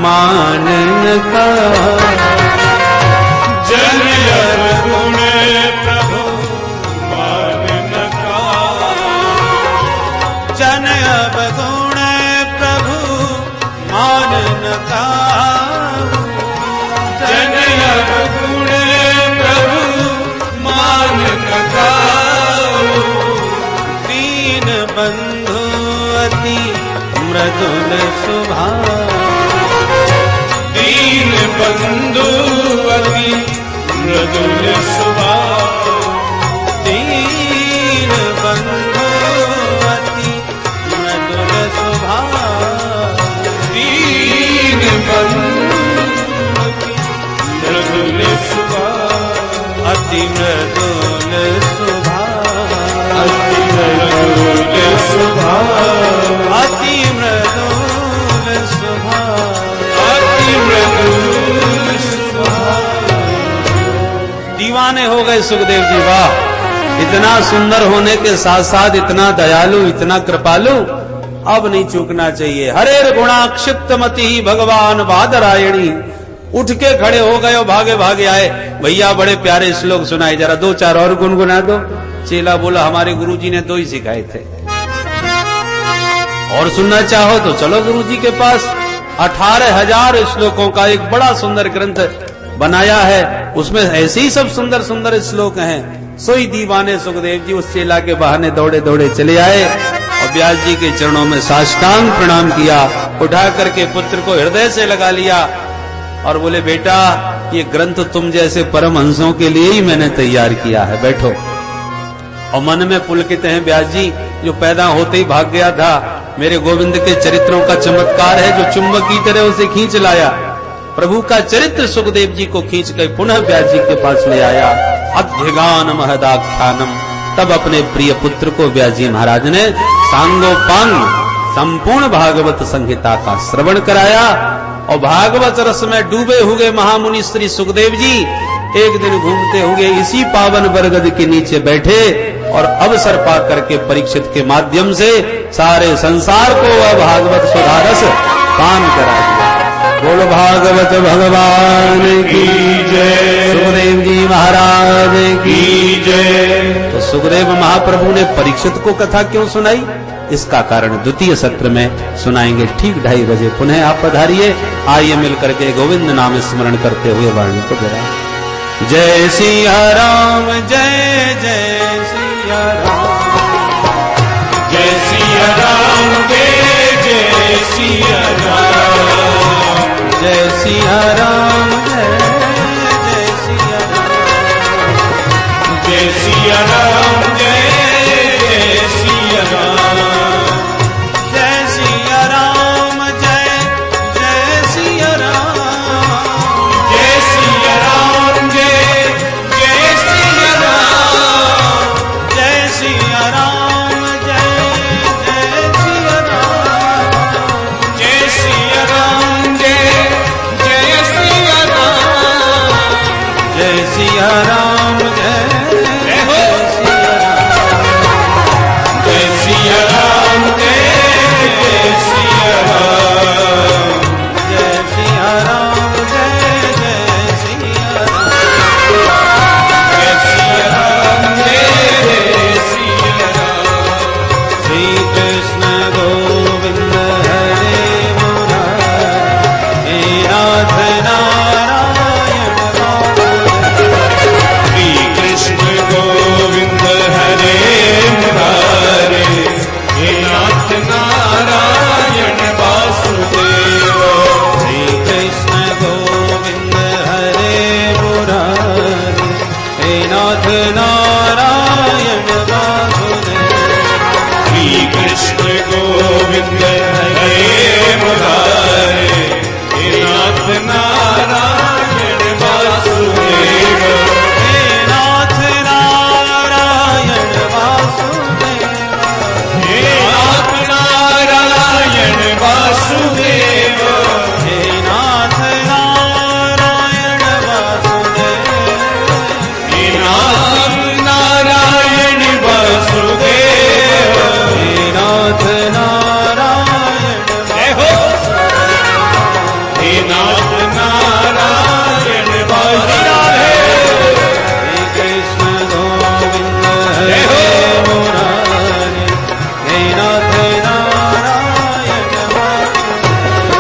A: मानन का,
B: जन अब गुण प्रभु मानन का,
A: जन अब गुण प्रभु मानन का,
B: जन अब गुण प्रभु मानन का,
A: दीन बंधु अति मृदुल सुभाव,
B: दीन बंधु अति मृदुल स्वभाव,
A: दीन बंधु अति मृदुल सुभाव,
B: दीन बंधु मृदुल स्वभाव,
A: अति मृदुल सुभाव,
B: अति मृदुल स्वभाव,
A: अति मृदुल सुभाव,
B: अति मृदुल स्वभाव।
A: दीवाने हो गए सुखदेव जी। वाह, इतना सुंदर होने के साथ साथ इतना दयालु, इतना कृपालु, अब नहीं चूकना चाहिए। हरेर गुणाक्षिप्त मति भगवान बादरायणी। उठ के खड़े हो गए और भागे भागे आए, भैया बड़े प्यारे श्लोक सुनाए, जरा दो चार और गुनगुना दो। चेला बोला, हमारे गुरुजी ने 2 ही सिखाए थे, और सुनना चाहो तो चलो गुरुजी के पास। 18,000 श्लोकों का एक बड़ा सुंदर ग्रंथ बनाया है, उसमें ऐसे ही सब सुंदर सुंदर श्लोक हैं। सोई दीवाने सुखदेव जी उस चेला के बहाने दौड़े दौड़े चले आए और व्यास जी के चरणों में साष्टांग प्रणाम किया, उठा करके पुत्र को हृदय से लगा लिया और बोले, बेटा ये ग्रंथ तुम जैसे परमहंसों के लिए ही मैंने तैयार किया है, बैठो। और मन में पुलकित हैं व्यास जी, जो पैदा होते ही भाग गया था, मेरे गोविंद के चरित्रों का चमत्कार है जो चुंबक की तरह उसे खींच लाया। प्रभु का चरित्र सुखदेव जी को खींच कर पुनः व्यास जी के पास ले आया। अध्यगान महदाख्यानम, तब अपने प्रिय पुत्र को व्यास जी महाराज ने सांगोपांग संपूर्ण भागवत संहिता का श्रवण कराया। और भागवत रस में डूबे हुए महामुनि श्री सुखदेव जी एक दिन घूमते हुए इसी पावन बरगद के नीचे बैठे और अवसर पा करके परीक्षित के माध्यम से सारे संसार को भागवत सुधारस पान करा दिया। बोलो भागवत भगवान की जय, सुखदेव जी महाराज की जय। तो सुखदेव महाप्रभु ने परीक्षित को कथा क्यों सुनाई, इसका कारण द्वितीय सत्र में सुनाएंगे। ठीक 2:30 बजे पुनः आप पधारिए। आइए मिलकर के गोविंद नाम स्मरण करते हुए वाणी को गिरा। जय सिया राम, जय जय सिया राम,
B: जय सिया राम, जय जय सिया राम,
A: जय सिया राम, जय जय सिया राम,
B: जय सिया राम, जय जय सिया राम,
A: जय सिया राम, जय जय सिया राम,
B: जय सिया राम, जय जय सिया राम,
A: जय सिया राम, जय जय सिया राम,
B: जय सिया राम, जय जय सिया गोविंद हरे मुरारे, हे नाथ नारायण वासुदेव,
A: हे नाथ नारायण वासुदेव,
B: हे नाथ नारायण वासुदेव,
A: हे नाथ नारायण वासुदेव,
B: हे नाथ नारायण वासुदेव,
A: हे नाथ नारायण
B: जय हो, हे नाथ नारायण वासुदेव,
A: हे कृष्ण गोविंद
B: जय हो।
A: हरे मुरारे, हे नाथ नारायण वासुदेव,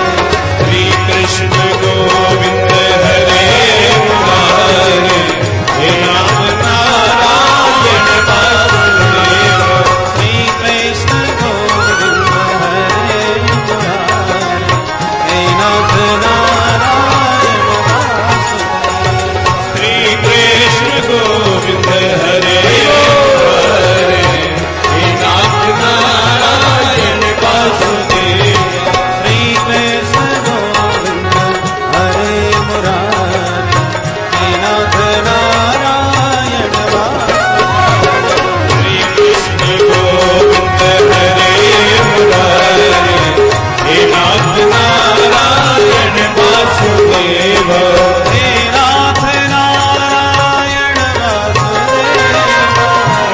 B: श्री कृष्ण गोविंद हरे मुरारे, हे नाथ नारायण वासुदेव,
A: श्री कृष्ण गोविंद हरे मुरारे, हे नाथ नारायण वासुदेव,
B: श्री कृष्ण गोविंद हरे मुरारे, हे नाथ नारायण वासुदेव,
A: श्री कृष्ण गोविंद हरे मुरारे, हे नाथ नारायण वासुदेव,
B: श्री कृष्ण गोविंद हरे मुरारे, हे नाथ नारायण वासुदेव,
A: हे नाथ नारायण वासुदेव,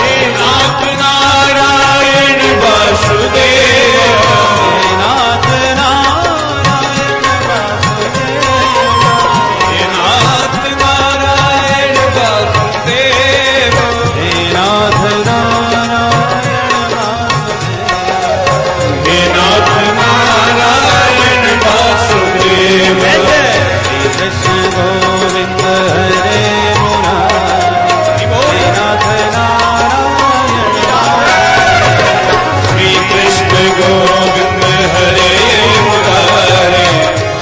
B: हे नाथ नारायण वासुदेव,
A: हे नाथ नारायण वासुदेव,
B: हे नाथ नारायण वासुदेव,
A: हे नाथ नारायण वासुदेव,
B: हे नाथ नारायण वासुदेव,
A: श्री कृष्ण गोविंद हरे मुरारे, हे नाथ नारायण वासुदेव,
B: श्री कृष्ण गोविंद हरे मुरारे,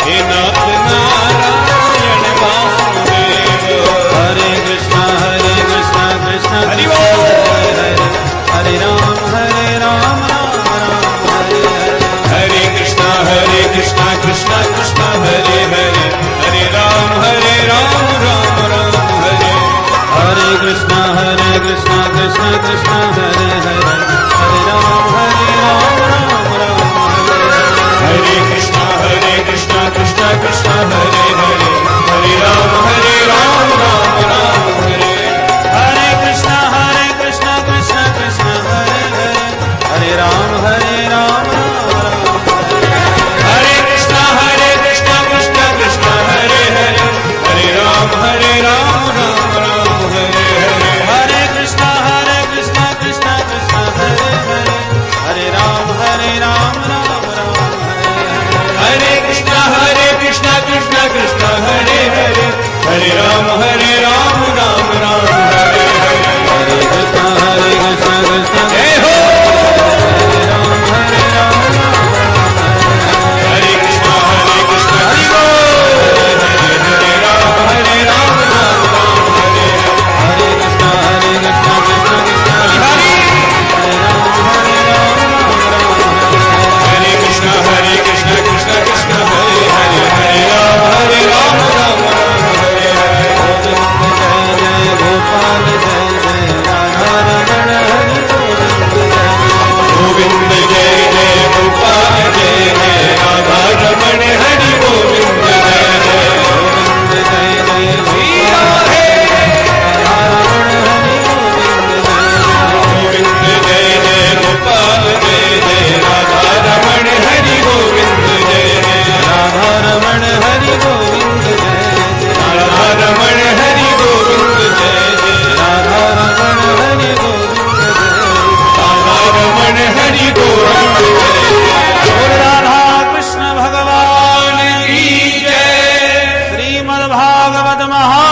B: हे नाथ नारायण वासुदेव,
A: हरे कृष्णा कृष्णा कृष्ण
B: हरि
A: कृष्ण
B: बोल।
A: हरे हरे राम राम राम हरे हरे,
B: हरे कृष्णा कृष्णा कृष्णा हरे हरे, हरे राम राम राम हरे,
A: हरे कृष्णा कृष्णा कृष्ण कृष्ण हरे हरे, हरे राम राम राम हरे हरे,
B: हरे कृष्णा कृष्णा कृष्णा हरे हरे, हरे राम राम राम हरे,
A: हरे कृष्णा कृष्णा कृष्ण कृष्ण हरे हरे, हरे राम राम राम हरे
B: हरे कृष्णा कृष्णा कृष्णा हरे हरे, हरे राम राम राम हरे हरे,
A: हरे कृष्णा कृष्णा कृष्ण कृष्ण हरे हरे, हरे राम राम राम हरे हरे,
B: हरे कृष्णा कृष्णा कृष्णा हरे हरे, हरे राम राम राम हरे हरे,
A: हरे कृष्णा कृष्णा
B: जय हो,
A: हरे राम राम
B: हरे कृष्णा हरि बोल, हरे राम राम राम हरे
A: हरे कृष्णा कृष्णा कृष्ण कृष्ण
B: हरि,
A: हरे राम राम
B: हरे कृष्णा कृष्णा कृष्णा हरे हरे, हरे राम राम हरे हरे,
A: गोविंद जय जय गोपाल जय जय राधा रमण हरि गोविंद जय जय।
B: गोविंद जय जय गोपाल जय जय राधा रमण हरि गोविंद जय जय,
A: गोविंद जय जय
B: वीरा है,
A: राधा रमण हरि गोविंद जय जय।
B: गोविंद जय जय गोपाल जय जय राधा रमण हरि गोविंद जय जय,
A: राधा रमण हरि गोविंद जय जय।
B: राधा रमण हरि गोविंद जय जय,
A: राधा रमण हरि गोविंद जय जय।
B: राधा रमण हरि गोविंद जय जय,
A: बोल राधा कृष्ण भगवान
B: की जय।
A: श्रीमद् भागवत महा